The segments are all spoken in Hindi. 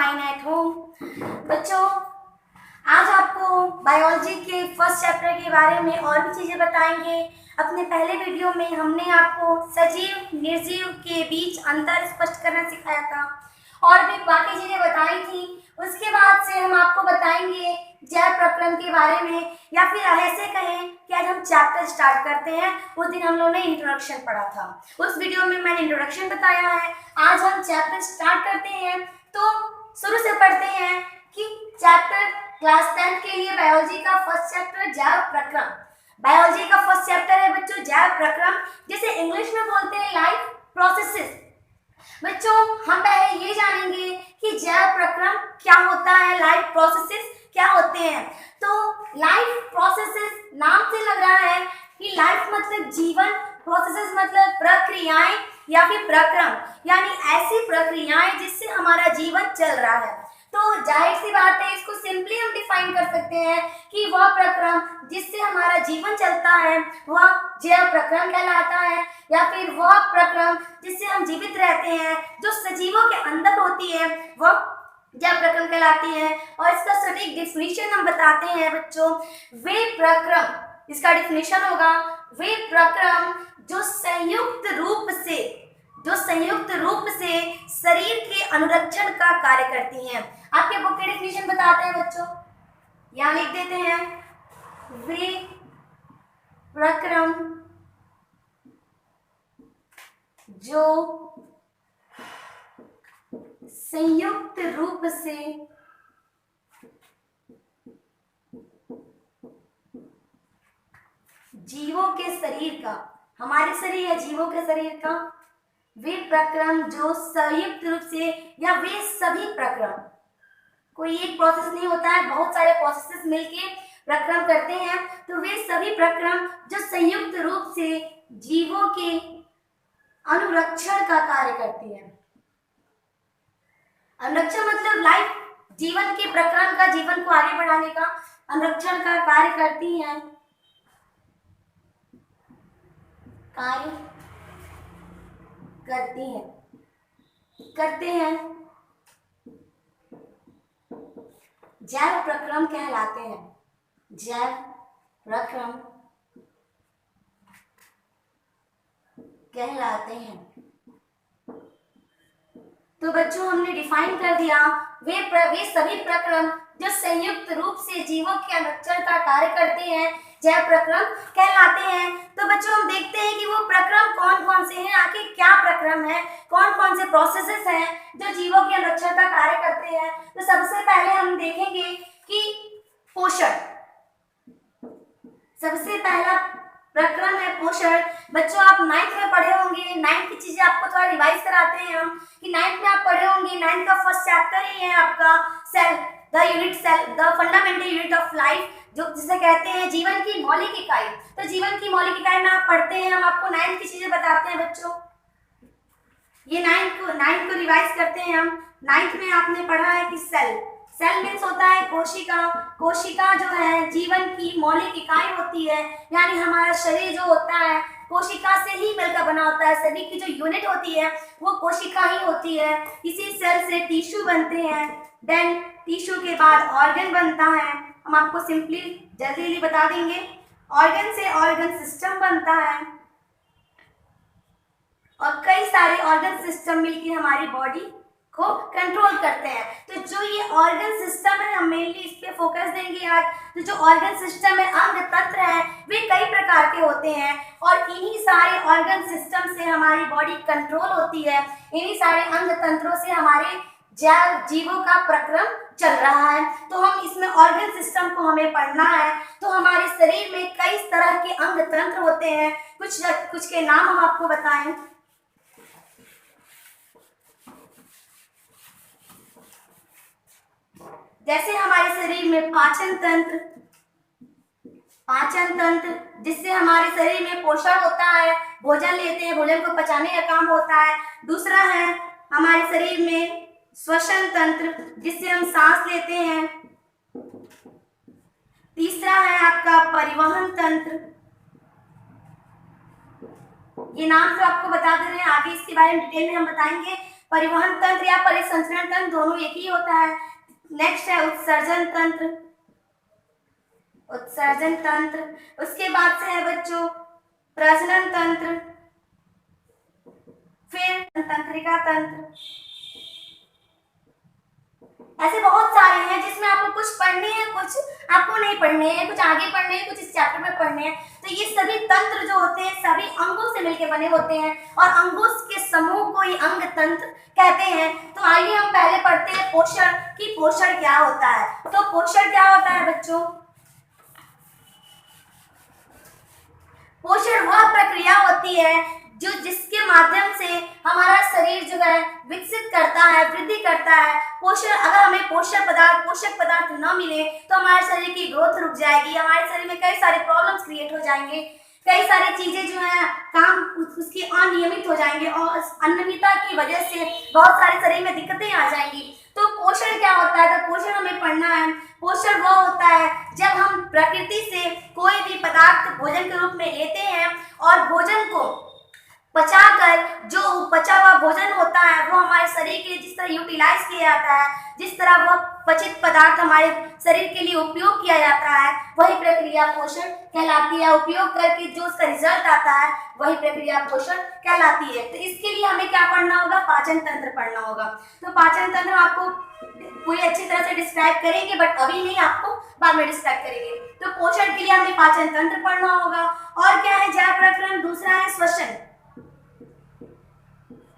Fine at home. बच्चों, आज आपको बायोलॉजी के फर्स्ट चैप्टर के बारे में और भी चीज़ें बताएंगे। अपने पहले वीडियो में हमने आपको सजीव निर्जीव के बीच अंतर स्पष्ट करना सिखाया था और भी बाकी चीज़ें बताई थी। उसके बाद से हम आपको बताएंगे जैव प्रक्रम के बारे में, या फिर ऐसे कहें कि आज हम चैप्टर स्टार्ट करते हैं। उस दिन हम लोगों ने इंट्रोडक्शन पढ़ा था, उस वीडियो में मैंने इंट्रोडक्शन बताया है। आज हम चैप्टर स्टार्ट करते हैं, तो शुरू से पढ़ते हैं कि चैप्टर क्लास 10 के लिए बायोलॉजी का फर्स्ट चैप्टर जैव प्रक्रम। बायोलॉजी का फर्स्ट चैप्टर है बच्चों जैव प्रक्रम, जिसे इंग्लिश में बोलते हैं लाइफ प्रोसेसेस। बच्चों, हम पहले ये जानेंगे कि जैव प्रक्रम क्या होता है, लाइफ प्रोसेसेस क्या होते हैं। तो लाइफ प्रोसेसेस नाम से लग रहा है कि लाइफ मतलब जीवन, प्रोसेसेस मतलब प्रक्रियाएं या फिर प्रक्रम, यानी ऐसी प्रक्रियाएं जिससे हमारा जीवन चल रहा है। तो जाहिर सी बात है, इसको सिंपली हम डिफाइन कर सकते हैं कि वह प्रक्रम जिससे हमारा जीवन चलता है वह जैव प्रक्रम कहलाता है, या फिर वह प्रक्रम जिससे हम जीवित रहते हैं, जो सजीवों के अंदर होती है, वह जैव प्रक्रम कहलाती है। और इसका सटीक डिफिनीशन हम बताते हैं बच्चों। वे प्रक्रम, इसका डिफिनीशन होगा, वे प्रक्रम जो संयुक्त रूप से शरीर के अनुरक्षण का कार्य करती हैं। आपके बुक के डिफिनीशन बताते हैं बच्चों, यहाँ लिख देते हैं, वे प्रक्रम जो संयुक्त रूप से जीवों के शरीर का, हमारे शरीर या जीवों के शरीर का, वे प्रक्रम जो संयुक्त रूप से, या वे सभी प्रक्रम, कोई एक प्रोसेस नहीं होता है, बहुत सारे प्रोसेसेस मिलके प्रक्रम करते हैं। तो वे सभी प्रक्रम जो संयुक्त रूप से जीवों के अनुरक्षण का कार्य करती है। अनुरक्षण मतलब लाइफ, जीवन के प्रक्रम का, जीवन को आगे बढ़ाने का, अनुरक्षण का कार्य करती हैं, करते हैं, जैव प्रक्रम कहलाते हैं। जैव प्रक्रम कहलाते हैं। तो बच्चों, हमने डिफाइन कर दिया, वे सभी प्रक्रम जो संयुक्त रूप से जीवों के अनुरक्षण का कार्य करते हैं जैव प्रक्रम कहलाते हैं। तो बच्चों, हम देखते हैं कि वो प्रक्रम कौन कौन से हैं, आखिर क्या प्रक्रम है, कौन कौन से प्रोसेसेस हैं जो जीवों के अनुरक्षण का कार्य करते हैं। तो सबसे पहले हम देखेंगे कि पोषण, सबसे पहला प्रक्रम है पोषण। बच्चों, आप 9th में पढ़े होंगे, 9th की चीजें आपको थोड़ा रिवाइज कराते हैं हम, कि 9th में आप पढ़े होंगे, 9th का फर्स्ट चैप्टर ही है आपका cell, the fundamental unit of life, जो जिसे कहते हैं जीवन की मौलिक इकाई। तो जीवन की मौलिक इकाई में आप पढ़ते हैं, हम आपको 9th की चीजें बताते हैं बच्चों। ये 9th को रिवाइज करते हैं हम। 9th में आपने पढ़ा है कि सेल मीन्स होता है कोशिका। कोशिका जो है जीवन की मौलिक इकाई होती है, यानी हमारा शरीर जो होता है कोशिका से ही मिलकर बना होता है। शरीर की जो यूनिट होती है वो कोशिका ही होती है। इसी सेल से टिश्यू बनते हैं, देन टिश्यू के बाद ऑर्गन बनता है। हम आपको सिंपली जल्दी बता देंगे, ऑर्गन से ऑर्गन सिस्टम बनता है, और कई सारे ऑर्गन सिस्टम मिलकर हमारी बॉडी को कंट्रोल करते हैं। तो जो ये ऑर्गन सिस्टम है, हम मेनली इस पे फोकस देंगे आज। तो जो ऑर्गन सिस्टम है, अंग तंत्र है, वे कई प्रकार के होते हैं, और इन्हीं सारे ऑर्गन सिस्टम से हमारी बॉडी कंट्रोल होती है। इन्हीं सारे अंग तंत्रों से हमारे जीवों का प्रक्रम चल रहा है। तो हम इसमें ऑर्गन सिस्टम को हमें पढ़ना है। तो हमारे शरीर में कई तरह के अंग तंत्र होते हैं, कुछ के नाम हम आपको बताएं। जैसे हमारे शरीर में पाचन तंत्र जिससे हमारे शरीर में पोषण होता है, भोजन लेते हैं, भोजन को पचाने का काम होता है। दूसरा है हमारे शरीर में श्वसन तंत्र, जिससे हम सांस लेते हैं। तीसरा है आपका परिवहन तंत्र, ये नाम तो आपको बता दे रहे हैं, आगे इसके बारे में डिटेल में हम बताएंगे। परिवहन तंत्र या परिसंचरण तंत्र दोनों एक ही होता है। नेक्स्ट है उत्सर्जन तंत्र, उत्सर्जन तंत्र। उसके बाद से है बच्चों प्रजनन तंत्र, फिर तंत्रिका तंत्र। ऐसे बहुत सारे हैं जिसमें आपको कुछ पढ़ने हैं, कुछ आपको नहीं पढ़ने हैं, कुछ आगे पढ़ने हैं, कुछ इस चैप्टर में पढ़ने हैं। तो ये सभी तंत्र जो होते हैं सभी अंगों से मिलकर बने होते हैं और अंगों के समूह को ही अंग तंत्र कहते हैं। तो आइए हम पहले पढ़ते हैं पोषण कि पोषण क्या होता है। तो पोषण क्या होता है बच्चों? पोषण वह प्रक्रिया होती है जो जिसके माध्यम से हमारा शरीर जो है विकसित करता है, वृद्धि करता है। पोषण, अगर हमें पोषक पदार्थ न मिले तो हमारे शरीर की ग्रोथ रुक जाएगी, हमारे शरीर में कई सारे प्रॉब्लम्स क्रिएट हो जाएंगे, कई सारी चीजें जो है काम उसकी अनियमित हो जाएंगे और अनियमितता की वजह से बहुत सारे शरीर में दिक्कतें आ जाएंगी। तो पोषण क्या होता है? तो पोषण हमें पढ़ना है। पोषण वह होता है जब हम प्रकृति से कोई भी पदार्थ भोजन के रूप में लेते हैं और भोजन को पचाकर जो बचा हुआ भोजन होता है वो हमारे शरीर के लिए जिस तरह यूटिलाइज किया जाता है, जिस तरह वह पचित पदार्थ हमारे शरीर के लिए उपयोग किया जाता है, वही प्रक्रिया पोषण कहलाती है। उपयोग करके जो उसका रिजल्ट आता है वही प्रक्रिया पोषण कहलाती है। तो इसके लिए हमें क्या पढ़ना होगा? पाचन तंत्र पढ़ना होगा। तो पाचन तंत्र आपको पूरी अच्छी तरह से डिस्क्राइब करेंगे, बट अभी नहीं, आपको बाद में डिस्क्राइब करेंगे। तो पोषण के लिए हमें पाचन तंत्र पढ़ना होगा। और क्या है? जैव प्रक्रम। दूसरा है श्वसन।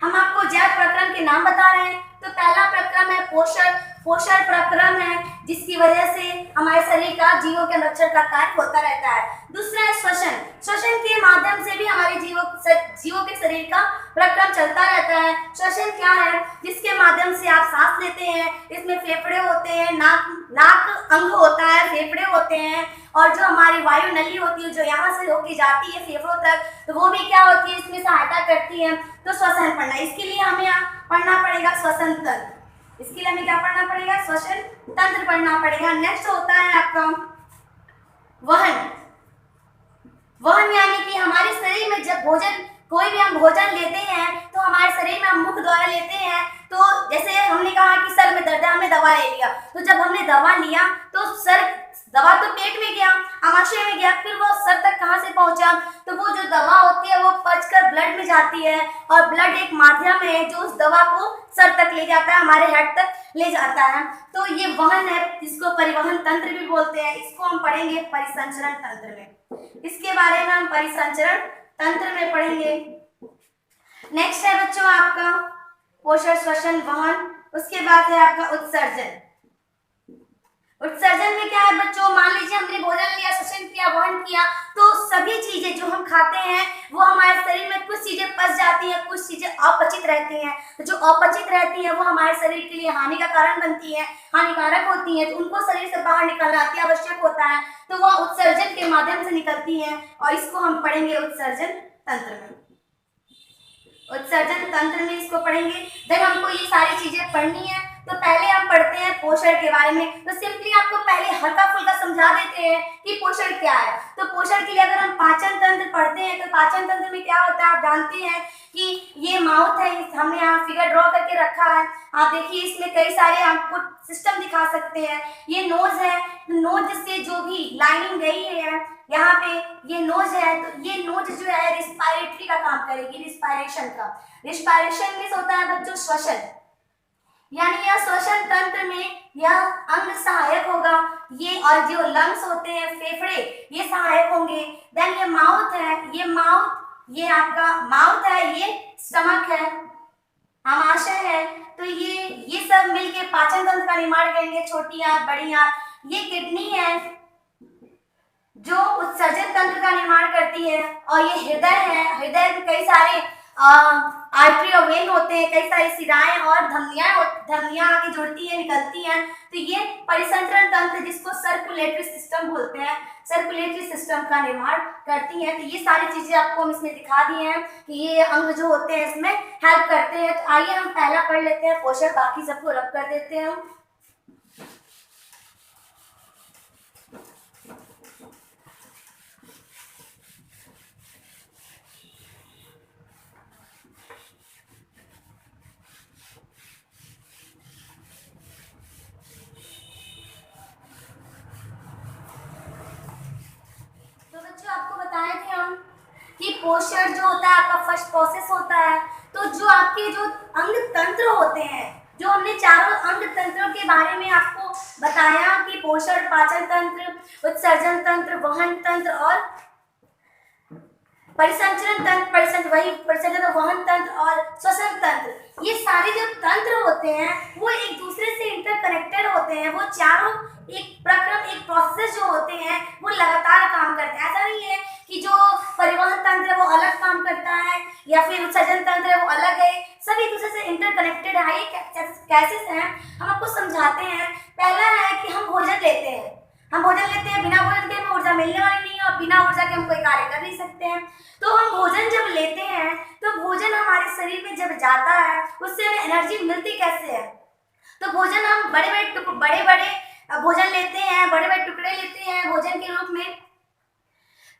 हम आपको जैव प्रक्रम के नाम बता रहे हैं। तो पहला प्रक्रम है पोषण। पोषण प्रक्रम है जिसकी वजह से हमारे शरीर का जीवों के रक्षण का कार्य होता रहता है। दूसरा है श्वसन। श्वसन के माध्यम से भी हमारे जीवों के शरीर का प्रक्रम चलता रहता है। श्वसन क्या है? जिसके माध्यम से आप सांस लेते हैं। इसमें फेफड़े होते हैं, नाक अंग होता है, फेफड़े होते हैं और जो हमारी वायु नली होती है जो यहाँ से होके जाती है फेफड़ों तक, तो वो भी क्या होती है? इसमें सहायता करती है। तो श्वसन पढ़ना, इसके लिए हमें पढ़ना पड़ेगा श्वसन तंत्र। इसके लिए हमें क्या पढ़ना पड़ेगा? श्वसन तंत्र पढ़ना पड़ेगा। नेक्स्ट होता है आपका वहन। वहन यानी कि हमारे शरीर में जब कोई भी हम भोजन लेते हैं तो हमारे शरीर में हम मुख द्वारा लेते हैं। तो जैसे हमने कहा कि सर में दर्द है, हमने दवा ले लिया, तो जब हमने दवा लिया तो दवा तो पेट में गया, आमाशय में गया, फिर वो सर तक कहाँ से पहुंचा? तो वो जो दवा होती है वो पचकर ब्लड में जाती है और ब्लड एक माध्यम है जो उस दवा को सर तक ले जाता है, हमारे हेड तक ले जाता है। तो ये वहन है, जिसको परिवहन तंत्र भी बोलते हैं। इसको हम पढ़ेंगे परिसंचरण तंत्र में। इसके बारे में हम परिसंचरण तंत्र में पढ़ेंगे। नेक्स्ट है बच्चों आपका पोषण, श्वसन, वहन। उसके बाद है आपका उत्सर्जन। उत्सर्जन में क्या है बच्चों? मान लीजिए हमने भोजन लिया, श्वसन किया, वहन किया, तो सभी चीजें जो हम खाते हैं वो हमारे शरीर में कुछ चीजें पच जाती हैं, कुछ चीजें अपचित रहती हैं। तो जो अपचित रहती है वो हमारे शरीर के लिए हानि का कारण बनती है, हानिकारक होती है, तो उनको शरीर से बाहर निकालना अति आवश्यक होता है। तो वह उत्सर्जन के माध्यम से निकलती है और इसको हम पढ़ेंगे उत्सर्जन तंत्र में। उत्सर्जन तंत्र में इसको पढ़ेंगे। जब हमको ये सारी चीजें पढ़नी है तो पहले हम पढ़ते हैं पोषण के बारे में। तो सिंपली आपको पहले हल्का फुल्का समझा देते हैं कि पोषण क्या है। तो पोषण के लिए अगर हम पाचन तंत्र पढ़ते हैं तो पाचन तंत्र में क्या होता है आप जानते हैं कि ये माउथ है, हमने यहाँ फिगर ड्रॉ करके रखा है। आप देखिए इसमें कई सारे आपको सिस्टम दिखा सकते हैं। ये नोज है, नोज से जो भी लाइनिंग गई है यहाँ पे, ये नोज है, तो ये नोज जो है रिस्पायरेटरी का काम करेगी, रिस्पायरेशन का। रिस्पायरेशन मीन्स होता है बच्चों श्वसन, यानी यह श्वसन तंत्र में यह अंग सहायक होगा। ये और जो लंग्स होते हैं, फेफड़े, ये सहायक होंगे। देन ये माउथ है, ये माउथ, ये आपका माउथ है, ये स्टमक है, आमाशय है। तो ये सब मिलके पाचन तंत्र का निर्माण करेंगे। छोटी आंत, बड़ी आंत, ये किडनी है जो उत्सर्जन तंत्र का निर्माण करती है। और ये हृदय है, हृदय में कई सारे आर्टरी और वेन होते हैं, कई सारी शिराएं और धमनियां आके जुड़ती है, निकलती हैं। तो ये परिसंचरण तंत्र जिसको सर्कुलेटरी सिस्टम बोलते हैं, सर्कुलेटरी सिस्टम का निर्माण करती है। तो ये सारी चीजें आपको हम इसमें दिखा दिए हैं कि ये अंग जो होते हैं इसमें हेल्प करते हैं। तो आइए हम पहला पढ़ लेते हैं पोषण, बाकी सबको रब कर देते हैं हम। पोषण जो होता है आपका फर्स्ट प्रोसेस होता है। तो जो आपके जो अंग तंत्र होते हैं, जो हमने चारों अंग तंत्रों के बारे में आपको बताया कि पोषण, पाचन तंत्र, उत्सर्जन तंत्र, वहन तंत्र और परिसंचरण तंत्र, परिसंचरण, वहन तंत्र और श्वसन तंत्र, ये सारे जो तंत्र होते हैं वो एक दूसरे से इंटरकनेक्टेड होते हैं। वो चारों एक प्रक्रम, एक प्रोसेस जो होते हैं वो लगातार काम करते हैं। ऐसा नहीं है कि जो परिवहन तंत्र है वो अलग काम करता है या फिर उत्सर्जन तंत्र है वो अलग है, सभी एक दूसरे से इंटरकनेक्टेड है। ये कैसे हैं हम आपको समझाते हैं। पहला है कि हम भोजन लेते हैं, बिना भोजन के हमें ऊर्जा मिलने वाली नहीं है और बिना ऊर्जा के हम कोई कार्य कर नहीं सकते हैं। तो हम भोजन जब लेते हैं तो भोजन हमारे शरीर में जब जाता है उससे हमें एनर्जी मिलती कैसे है। तो भोजन हम बड़े बड़े भोजन लेते हैं, बड़े बड़े टुकड़े लेते हैं भोजन के रूप में।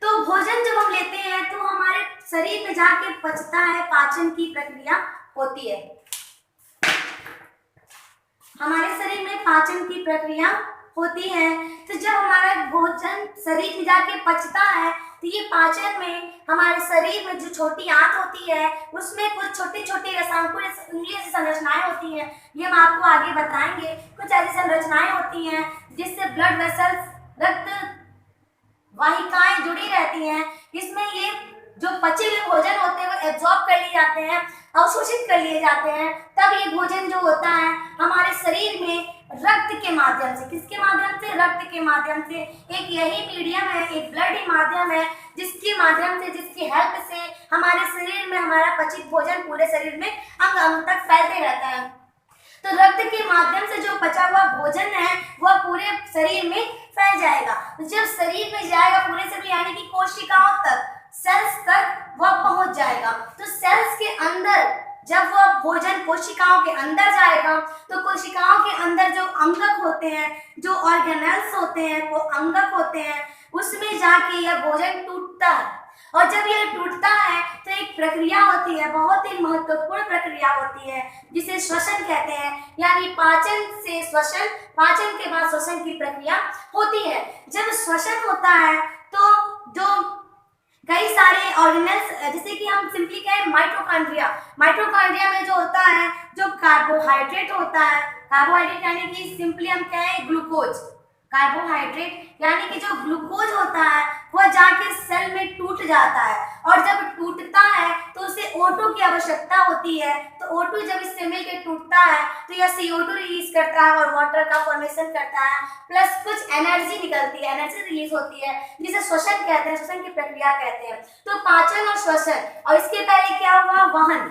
तो भोजन जब हम लेते हैं तो हमारे शरीर में जाके पचता है, पाचन की प्रक्रिया होती है। हमारे शरीर में पाचन की प्रक्रिया होती है। तो जब हमारा भोजन शरीर में जाके पचता है तो ये पाचन में हमारे शरीर में जो छोटी आंत होती है उसमें कुछ छोटी छोटी रसायनों जैसी संरचनाएं होती हैं। ये हम आपको आगे बताएंगे। कुछ ऐसी संरचनाएं होती हैं जिससे ब्लड वेसल्स, रक्त वाहिकाएं जुड़ी रहती हैं। इसमें ये जो पचे हुए भोजन होते हैं वो एब्जॉर्ब कर लिए जाते हैं, अवशोषित कर लिए जाते हैं। तब ये भोजन जो होता है हमारे शरीर में रक्त के माध्यम से, किसके माध्यम से? रक्त के माध्यम से। एक यही मीडियम है, एक ब्लड ही माध्यम है जिसके माध्यम से, जिसकी हेल्प से हमारे शरीर में हमारा पचित भोजन पूरे शरीर में अंग अंग तक फैलते रहता है। तो रक्त के माध्यम से जो बचा हुआ भोजन है वह पूरे शरीर में फैल जाएगा। तो जब शरीर में जाएगा पूरे शरीर यानी कि कोशिकाओं तक, सेल्स तक वह पहुंच जाएगा। तो सेल्स के अंदर जब वह भोजन कोशिकाओं के अंदर जाएगा तो कोशिकाओं के अंदर जो अंगक होते हैं, जो ऑर्गेनेल्स होते हैं, वो अंगक होते हैं, उसमें जाके यह भोजन टूटता है। और जब यह टूटता है तो एक प्रक्रिया होती है, बहुत ही महत्वपूर्ण प्रक्रिया होती है जिसे श्वसन कहते हैं। यानी पाचन से श्वसन, पाचन के बाद श्वसन की प्रक्रिया होती है। जब श्वसन होता है तो जो कई सारे ऑर्गेनेल्स, जैसे कि हम सिंपली कहें माइटोकॉन्ड्रिया में जो होता है, जो कार्बोहाइड्रेट होता है, कार्बोहाइड्रेट यानी कि सिंपली हम कहें ग्लूकोज, कार्बोहाइड्रेट यानी कि जो ग्लूकोज होता है वह जाके सेल में टूट जाता है। और जब टूटता है तो उसे O2 की आवश्यकता होती है। तो O2 जब इससे मिलकर टूटता है तो यह CO2 रिलीज करता है और वाटर का फॉर्मेशन करता है, प्लस कुछ एनर्जी निकलती है, एनर्जी रिलीज होती है जिसे श्वसन कहते हैं, श्वसन की प्रक्रिया कहते हैं। तो पाचन और श्वसन, और इसके पहले क्या हुआ? वहन,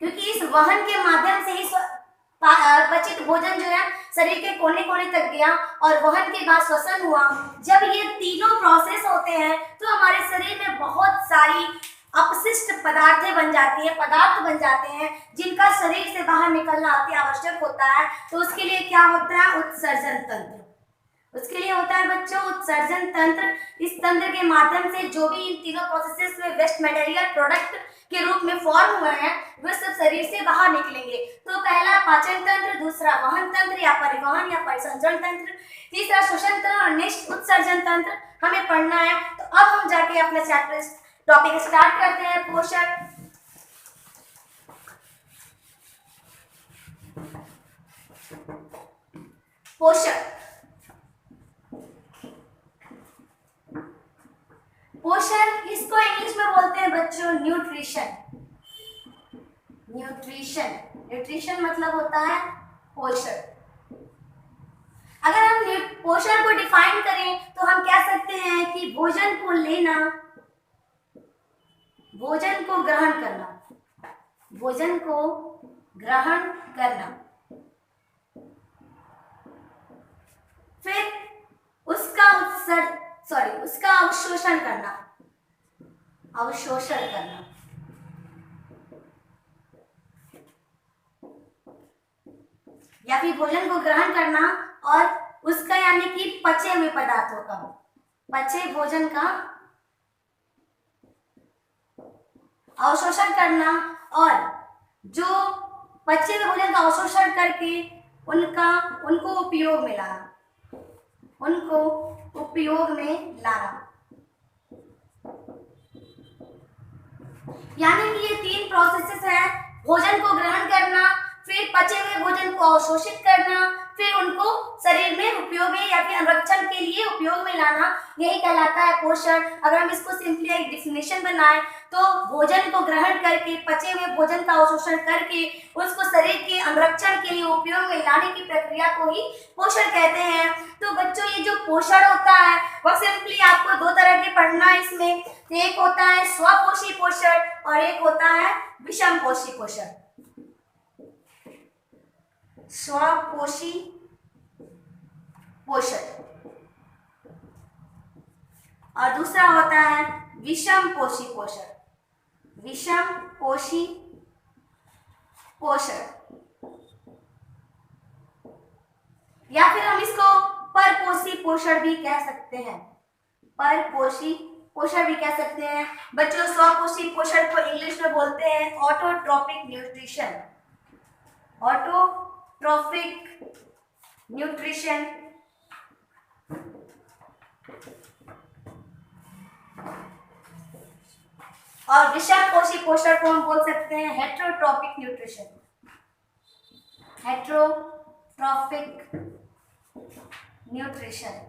क्योंकि इस वहन के माध्यम से ही पचित भोजन जो है शरीर के कोने कोने तक गया और वहन के बाद श्वसन हुआ। जब ये तीनों प्रोसेस होते हैं तो हमारे शरीर में बहुत सारी अपशिष्ट पदार्थ बन जाते हैं जिनका शरीर से बाहर निकलना अति आवश्यक होता है। तो उसके लिए क्या होता है? उत्सर्जन तंत्र। उसके लिए होता है बच्चों उत्सर्जन तंत्र। इस तंत्र के माध्यम से जो भी इन तीनों प्रोसेसेस में वेस्ट मटेरियल प्रोडक्ट के रूप में फॉर्म हुए हैं वे सब शरीर से बाहर निकलेंगे। तो पहला पाचन तंत्र, दूसरा वहन तंत्र या परिवहन या परिसंचरण तंत्र, तीसरा श्वसन तंत्र और नेक्स्ट उत्सर्जन तंत्र हमें पढ़ना है। तो अब हम जाके अपना चैप्टर टॉपिक स्टार्ट करते हैं। पोषण। पोषण इसको इंग्लिश में बोलते हैं बच्चों न्यूट्रिशन। न्यूट्रिशन मतलब होता है पोषण। अगर हम पोषण को डिफाइन करें तो हम कह सकते हैं कि भोजन को लेना, भोजन को ग्रहण करना, फिर उसका अवशोषण करना, या फिर भोजन को ग्रहण करना और उसका यानी कि पचे हुए पदार्थों का, पचे भोजन का अवशोषण करना और जो पचे हुए भोजन का अवशोषण करके उनको उपयोग में लाना। यानी कि ये 3 प्रोसेसेस हैं, भोजन को ग्रहण करना, फिर पचे हुए भोजन को अवशोषित करना, फिर उनको शरीर में उपयोग में या फिर अनुरक्षण के लिए उपयोग में लाना, यही कहलाता है पोषण। अगर हम इसको सिंपली एक डेफिनेशन बनाएं तो भोजन को ग्रहण करके, पचे हुए भोजन का अवशोषण करके उसको शरीर के अनुरक्षण के लिए उपयोग में लाने की प्रक्रिया को ही पोषण कहते हैं। तो बच्चों ये जो पोषण होता है वह सिंपली आपको 2 तरह के पढ़ना है इसमें। एक होता है स्वपोषी पोषण और एक होता है विषमपोषी पोषण। स्वपोषी पोषण और दूसरा होता है विषमपोषी पोषण। विषमपोषी पोषण या फिर हम इसको परपोषी पोषण भी कह सकते हैं। परपोषी पोषण भी कह सकते हैं। बच्चों स्वपोषी पोषण को इंग्लिश में बोलते हैं ऑटोट्रोपिक न्यूट्रिशन। ऑटोट्रोपिक न्यूट्रिशन और विषमपोषी पोषण को हम बोल सकते हैं हेटेरोट्रोपिक न्यूट्रिशन। हेटेरोट्रोपिक न्यूट्रिशन।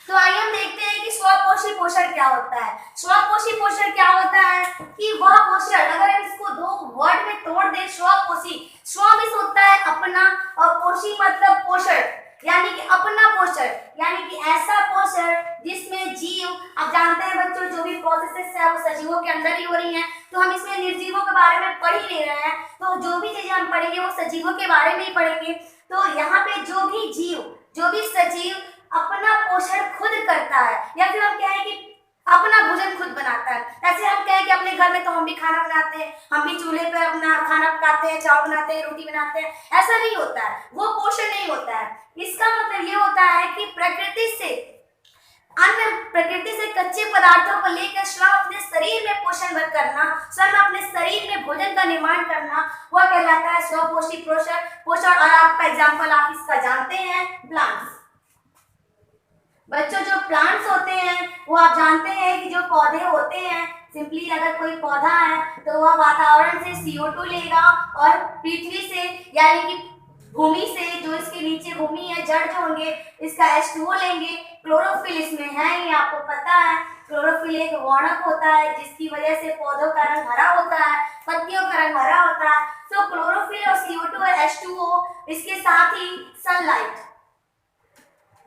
तो आइए हम देखते हैं कि स्वपोषी पोषण क्या होता है। स्वपोषी पोषण क्या होता है कि वह पोषण, अगर हम इसको 2 वर्ड में तोड़ दें, स्वपोषी, स्व मीन्स होता है अपना और पोषी मतलब पोषण, यानी कि अपना पोषण, यानी कि ऐसा पोषण जिसमें जीव, आप जानते हैं बच्चों जो भी प्रोसेसेस है वो सजीवों के अंदर ही हो रही हैं, तो हम इसमें निर्जीवों के बारे में पढ़ ही ले रहे हैं, तो जो भी चीजें हम पढ़ेंगे वो सजीवों के बारे में ही पढ़ेंगे। तो यहाँ पे जो भी जीव, जो भी सजीव अपना पोषण खुद करता है, या फिर हम कहें कि अपना भोजन खुद बनाता है। ऐसे हम कहें कि अपने घर में तो हम भी खाना बनाते हैं, हम भी चूल्हे पर अपना खाना पकाते हैं, चावल बनाते हैं, रोटी बनाते हैं, ऐसा नहीं होता है, वो पोषण नहीं होता है। इसका मतलब ये होता है कि प्रकृति से कच्चे पदार्थों को लेकर स्वयं अपने शरीर में पोषण करना, स्वयं अपने शरीर में भोजन का निर्माण करना, वह कहलाता है स्वपोषी पोषण। और आपका एग्जाम्पल आप इसका जानते हैं, प्लांट्स। बच्चों जो प्लांट्स होते हैं वो आप जानते हैं कि जो पौधे होते हैं, सिंपली अगर कोई पौधा है तो वह वातावरण से CO2 लेगा और पृथ्वी से यानी कि भूमि से, जो इसके नीचे भूमि है, जड़ जो होंगे, इसका H2O लेंगे। क्लोरोफिल इसमें है, ये आपको पता है। क्लोरोफिल एक वर्णक होता है जिसकी वजह से पौधों का रंग हरा होता है, पत्तियों का रंग हरा होता है। तो क्लोरोफिल और CO2 और H2O, इसके साथ ही सनलाइट,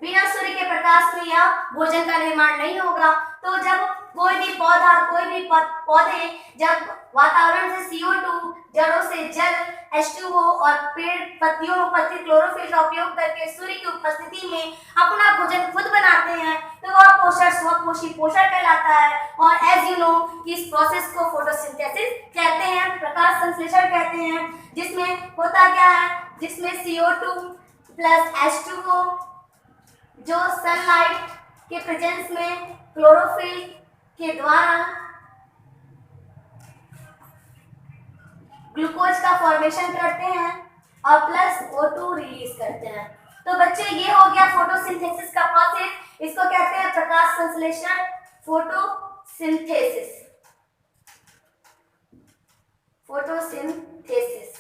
बिना सूर्य के प्रकाश में यह भोजन का निर्माण नहीं होगा। तो जब कोई भी पौधा, कोई भी पौधे जब वातावरण से CO2, जड़ों से जल, H2O और पेड़ पत्ती क्लोरोफिल का उपयोग करके सूर्य की उपस्थिति में अपना भोजन खुद बनाते हैं, तो वह पोषण स्वपोषी पोषण कहलाता है। और एज यू नो इस प्रोसेस को फोटोसिंथेसिस कहते हैं, प्रकाश संश्लेषण कहते हैं, जिसमें होता क्या है, जिसमें CO2 प्लस H2O जो सनलाइट के प्रेजेंस में क्लोरोफिल के द्वारा ग्लूकोज का फॉर्मेशन करते हैं और प्लस O2 रिलीज करते हैं। तो बच्चे ये हो गया फोटोसिंथेसिस का प्रोसेस, इसको कहते हैं प्रकाश संश्लेषण, फोटोसिंथेसिस। फोटोसिंथेसिस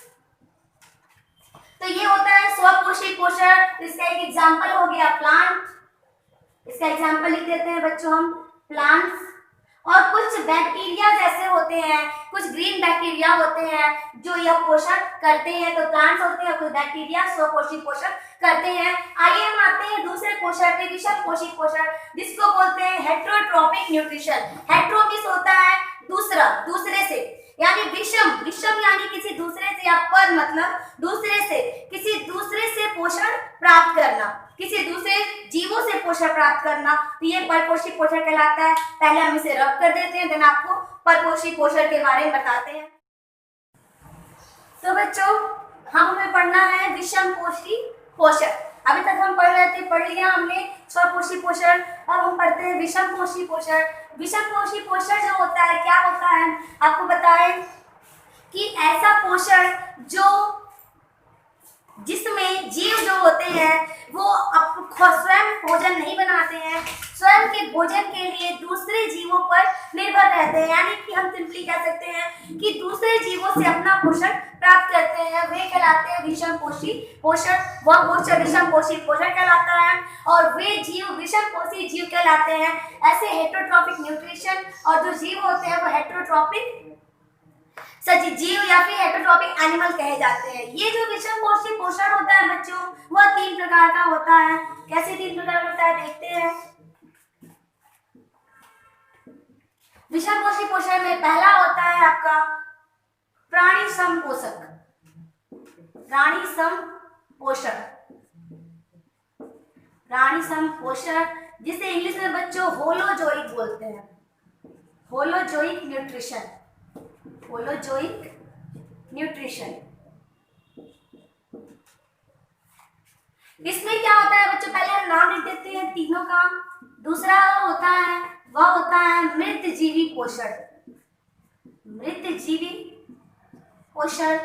तो ये होता है स्वपोषी पोषण। इसका एक एग्जांपल हो गया प्लांट, इसका एग्जांपल लिख देते हैं बच्चों हम, प्लांट्स। और कुछ बैक्टीरिया जैसे होते हैं, कुछ ग्रीन बैक्टीरिया होते हैं जो यह पोषण करते हैं। तो प्लांट्स होते हैं, कुछ बैक्टीरिया स्वपोषी पोषण करते हैं। आइए हम आते हैं दूसरे पोषण पे, विषमपोषी पोषण, जिसको बोलते हैं हेटेरोट्रोपिक न्यूट्रिशन। हेटेरो मीन्स होता है दूसरा, दूसरे से, यानी विषम यानी किसी दूसरे से, या पर मतलब दूसरे से, किसी दूसरे से पोषण प्राप्त करना, किसी दूसरे जीवों से पोषण प्राप्त करना, तो ये परपोषी पोषण कहलाता है। पहले हम इसे रब कर देते हैं, देन आपको परपोषी पोषण के बारे में बताते हैं। तो बच्चों हमें पढ़ना है विषमपोषी पोषण। अभी तक हम पढ़ लिया हमने स्वपोषी पोषण, अब हम पढ़ते हैं विषमपोषी पोषण। विषमपोषी पोषण जो होता है, क्या होता है आपको बताएं कि ऐसा पोषण जो जिसमें जीव जो होते हैं वो स्वयं भोजन नहीं बनाते हैं, स्वयं के भोजन के लिए दूसरे जीवों पर निर्भर रहते हैं, यानी कि हम सिंपली कह सकते हैं कि दूसरे जीवों से अपना पोषण प्राप्त करते हैं। वे कहलाते हैं विषम पोषी पोषण, वह पोषण विषम पोषी पोषण कहलाता है, और वे जीव विषम पोषी जीव कहलाते हैं। ऐसे हेटेरोट्रॉपिक न्यूट्रिशन, और जो जीव होते हैं वो हेटेरोट्रॉपिक जीव या फिर हेटेरोट्रॉपिक एनिमल कहे जाते हैं। ये जो विषम पोषी पोषण होता है बच्चों, वह 3 प्रकार का होता है। कैसे 3 प्रकार का होता है देखते हैं। विषम पोषी पोषण में पहला होता है आपका प्राणी सम पोषक, प्राणी सम पोषण, प्राणी सम पोषण, जिसे इंग्लिश में बच्चों होलोजोइक बोलते हैं, होलोजोइक न्यूट्रिशन, होलोजोइक न्यूट्रिशन। इसमें क्या होता है बच्चों, पहले हम नाम लिख देते हैं तीनों का। दूसरा होता है वह होता है मृतजीवी पोषण, मृतजीवी पोषण,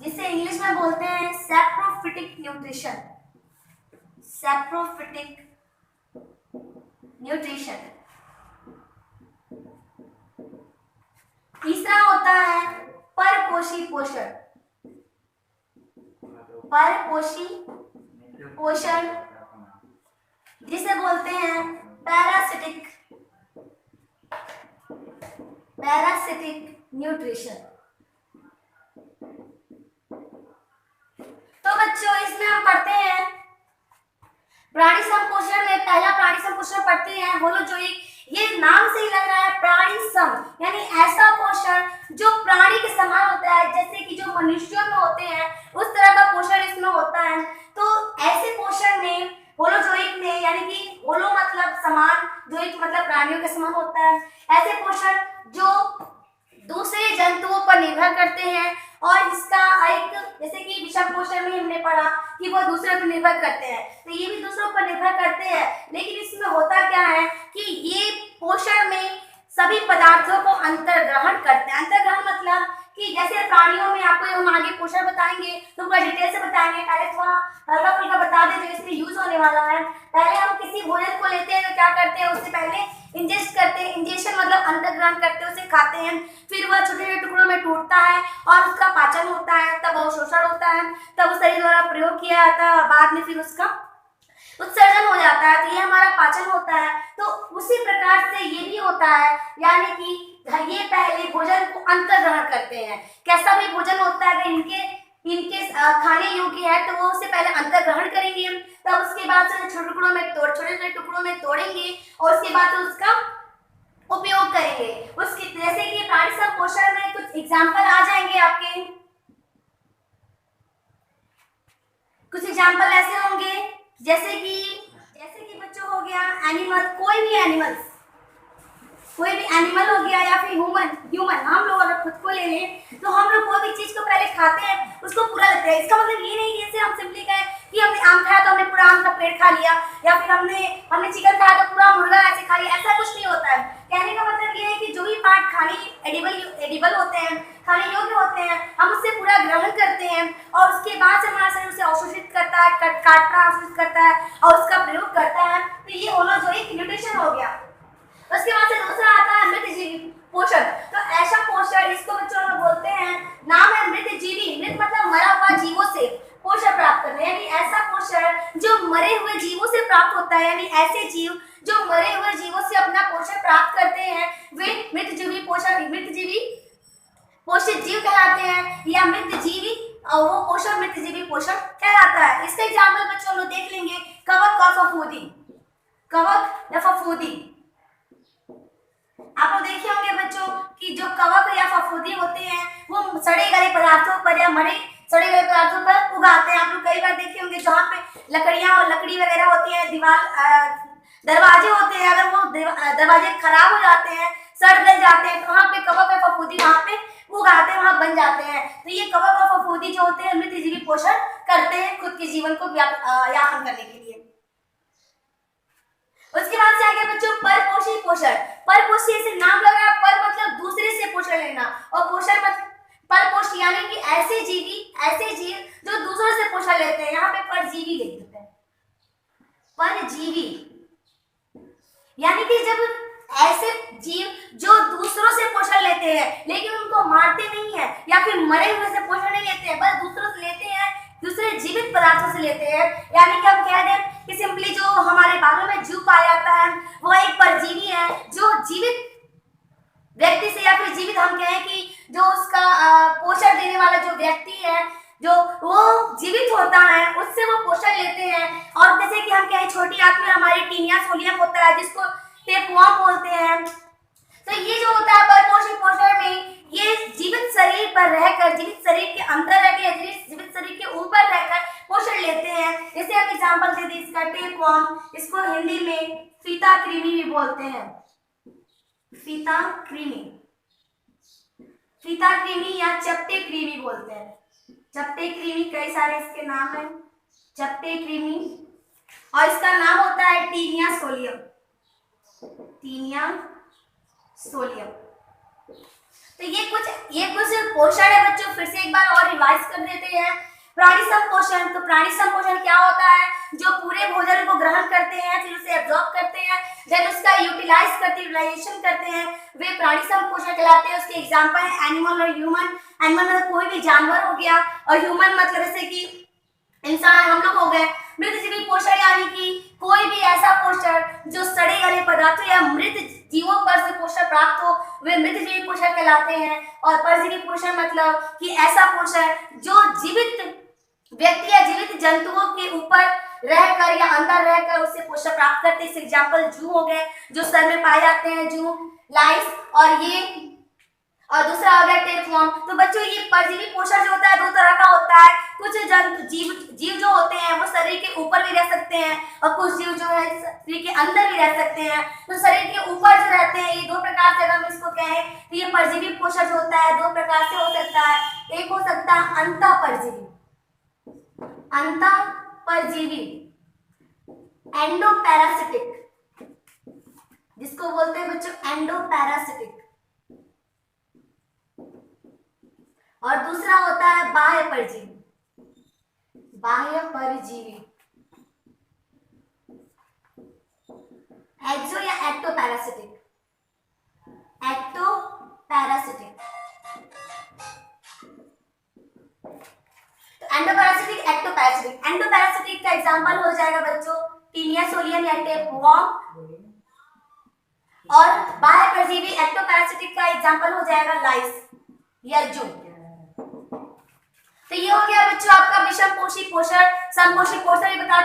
जिसे इंग्लिश में बोलते हैं सैप्रोफिटिक न्यूट्रिशन, सैप्रोफिटिक न्यूट्रिशन। तीसरा होता है परपोषी पोषण, परपोषी पोषण, जिसे बोलते हैं पैरासिटिक, पैरासिटिक न्यूट्रिशन। तो बच्चों इसमें हम पढ़ते हैं प्राणी संपोषण में, पहला प्राणी संपोषण पढ़ते हैं होलोजोइक। ये नाम से ही लग रहा है प्राणी सम, यानी ऐसा पोषण जो प्राणी के समान होता है, जैसे कि जो मनुष्यों में होते हैं उस तरह का पोषण इसमें होता है। तो ऐसे पोषण में होलोजोइक में, यानी कि होलो मतलब समान, जोइक मतलब प्राणियों के समान होता है, ऐसे पोषण जो दूसरे जंतुओं पर निर्भर करते हैं, और इसका एक जैसे कि विषम पोषण में हमने पढ़ा कि वो दूसरे पर निर्भर करते हैं, तो ये भी दूसरों पर निर्भर करते हैं। लेकिन इसमें होता क्या है कि ये पोषण में सभी पदार्थों को अंतर्ग्रहण करते हैं। अंतर्ग्रहण मतलब कि जैसे प्राणियों में आपको हम आगे पोषण बताएंगे तो पूरा डिटेल से बताएंगे, पहले थोड़ा हल्का फुल्का बता दें जो इसमें यूज होने वाला है। पहले हम किसी भोजन को लेते हैं तो क्या करते हैं, उससे पहले इंजेस्ट करते हैं, इंजेक्शन मतलब अंतर्ग्रहण करते हैं, उसे खाते हैं, फिर वह छोटे छोटे टुकड़ों में टूटता है और उसका पाचन होता है, तब अवशोषण होता है, तब उस शरीर द्वारा प्रयोग किया जाता है और बाद में फिर उसका उत्सर्जन हो जाता है, तो ये हमारा पाचन होता है। तो उसी प्रकार से ये भी होता है, यानी कि ये पहले भोजन को अंतर्ग्रहण करते हैं। कैसा भी भोजन होता है अगर इनके खाने योग्य है तो वो उससे पहले अंतर्ग्रहण करेंगे, तब उसके बाद से छोटे छोटे टुकड़ों में तोड़ेंगे और उसके बाद उसका उपयोग करेंगे। उसके जैसे कि प्राणी संपोषण में कुछ एग्जाम्पल आ जाएंगे आपके, कुछ एग्जाम्पल ऐसे होंगे जैसे कि बच्चों हो गया एनिमल, कोई भी एनिमल हो गया या फिर ह्यूमन हम लोग अगर खुद को ले लें तो हम लोग कोई भी चीज को पहले खाते हैं उसको पूरा लेते हैं। इसका मतलब ये नहीं कि जैसे हम सिंपली कहें कि हमने आम खाया तो हमने पूरा आम का पेड़ खा लिया, या फिर हमने चिकन खाया तो पूरा मुर्गा ऐसे खा लिया, ऐसा कुछ नहीं होता है। कहने का मतलब ये है कि जो भी पार्ट खाने एडिबल होते हैं, खाने योग्य होते हैं, हम उससे पूरा ग्रहण करते हैं और उसके बाद से हमारा शरीर उसे अवशोषित करता है, काटना अवशोषित करता है और उसका प्रयोग करता है। तो ये होलोजोइक न्यूट्रिशन हो गया। उसके बाद से दूसरा आता है मृतजीवी पोषण। तो ऐसा पोषण इसको बच्चों में बोलते हैं, नाम है मृतजीवी, मृत मतलब मरा हुआ जीवों से पोषण प्राप्त करते हैं, यानी ऐसा पोषण जो मरे हुए जीवों से प्राप्त होता है, यानी ऐसे जीव जो मरे हुए जीवों से अपना पोषण प्राप्त करते हैं वे मृतजीवी पोषित जीव कहलाते हैं, या मृतजीवी और वो पोषण मृतजीवी पोषण कहलाता है। इसका एग्जाम्पल बच्चों हम लोग देख लेंगे, कवक और फफूंदी, कवक या फफूंदी। आप लोग देखे होंगे बच्चों कि जो कवक या फफूंदी होते हैं वो सड़े गले पदार्थों पर या सड़े गले पदार्थों पर उगाते हैं। आप लोग कई बार देखे होंगे जहाँ पे लकड़ियां और लकड़ी वगैरह होती है, दरवाजे होते हैं, अगर वो दरवाजे खराब हो जाते हैं, सड़ गल जाते हैं, तो वहाँ पे कवक और फफूंदी वहाँ पे उगाते हैं, वहाँ बन जाते हैं। तो ये कवक और फफूंदी जो होते हैं मृतजीवी पोषण करते हैं खुद के जीवन को यापन करने के लिए। उसके बाद से आ गया बच्चों परपोषी पोषण। परपोषी ऐसे नाम लग रहा है, पर मतलब दूसरे से पोषण लेना, और पोषण मतलब परपोषी यानी कि ऐसे जीव जो दूसरों से पोषण लेते हैं। यहाँ पे परजीवी लिख देते हैं, परजीवी, यानी कि जब ऐसे जीव जो दूसरों से पोषण लेते हैं लेकिन उनको मारते नहीं है या फिर मरे हुए से पोषण नहीं लेते हैं, बस दूसरों से लेते हैं, दूसरे जीवित पदार्थों से लेते हैं, यानी कि हम कह दें कि सिंपली जो हमारे बालों में जू पाया जाता है वो एक परजीवी है जो जीवित व्यक्ति से या फिर जीवित हम कहें कि जो उसका पोषण देने वाला जो व्यक्ति है जो वो जीवित होता है उससे वो पोषण लेते हैं। और जैसे कि हम कहें छोटी आंत में हमारी टीनिया सोलियम होता है जिसको टेपवर्म बोलते हैं। तो ये जो होता है परपोषी पोषण में ये जीवित शरीर पर रहकर, जीवित शरीर के अंदर रहकर या जीवित शरीर के ऊपर रहकर पोषण लेते हैं। जैसे हम एग्जांपल दे दें इसका टेपवर्म, इसको हिंदी में फीता कृमि भी बोलते हैं, फीता कृमि, फीता कृमि या चपटे कृमि बोलते हैं। चपटे कृमि कई सारे इसके नाम हैं, चपटे कृमि, और इसका नाम होता है टीनिया सोलियम, टीनिया सोलियम। तो ये कुछ पोषण है बच्चों, फिर से एक बार और रिवाइज कर देते हैं। प्राणी संपोषण, तो प्राणी संपोषण क्या होता है? जो पूरे भोजन को ग्रहण करते हैं फिर उसे एब्जॉर्ब करते हैं, देन उसका यूटिलाइजेशन करते हैं, वे प्राणी संपोषण कहलाते हैं। उसके एग्जांपल है एनिमल और ह्यूमन। एनिमल मतलब कोई भी जानवर हो गया और ह्यूमन मतलब जैसे कि इंसान हम लोग हो गए। मृतजीवी पोषण यानी कि कोई भी ऐसा पोषण जो सड़े गले पदार्थों या मृत जीवों पर से पोषण प्राप्त हो वे मृतजीवी पोषण कहलाते हैं। और परजीवी पोषण मतलब कि ऐसा पोषण जो जीवित व्यक्ति या जीवित जंतुओं के ऊपर रहकर या अंदर रहकर उससे पोषण प्राप्त करते हैं। एग्जाम्पल जू हो गए जो सर में पाए जाते हैं, जू, लाइस, और दूसरा हो गया टेपवर्म। तो बच्चों ये परजीवी पोषण जो होता है दो तरह का होता है। कुछ जीव जो होते हैं वो शरीर के ऊपर भी रह सकते हैं और कुछ जीव जो है शरीर के अंदर भी रह सकते हैं। तो शरीर के ऊपर जो रहते हैं ये दो प्रकार से, अगर हम इसको कहें तो ये परजीवी पोषण जो होता है दो प्रकार से हो सकता है। एक हो सकता है अंतःपरजीवी, अंतःपरजीवी एंडोपैरासिटिक, जिसको बोलते हैं बच्चों एंडोपैरासिटिक, और दूसरा होता है बाह्य परजीवी, बाह्य परजीवी एक्सो या एक्टोपैरासिटिक, एक्टोपैरासिटिक। तो एंडोपैरासिटिक, एक्टोपैरासिटिक। एंडोपैरासिटिक का एग्जांपल हो जाएगा बच्चों टीनिया सोलियम या टेपवर्म, और बाह्य परजीवी एक्टोपैरासिटिक का एग्जांपल हो जाएगा लाइस या जू। तो ये हो गया बच्चों आपका विषमपोषी पोषण, समपोषी पोषण भी बता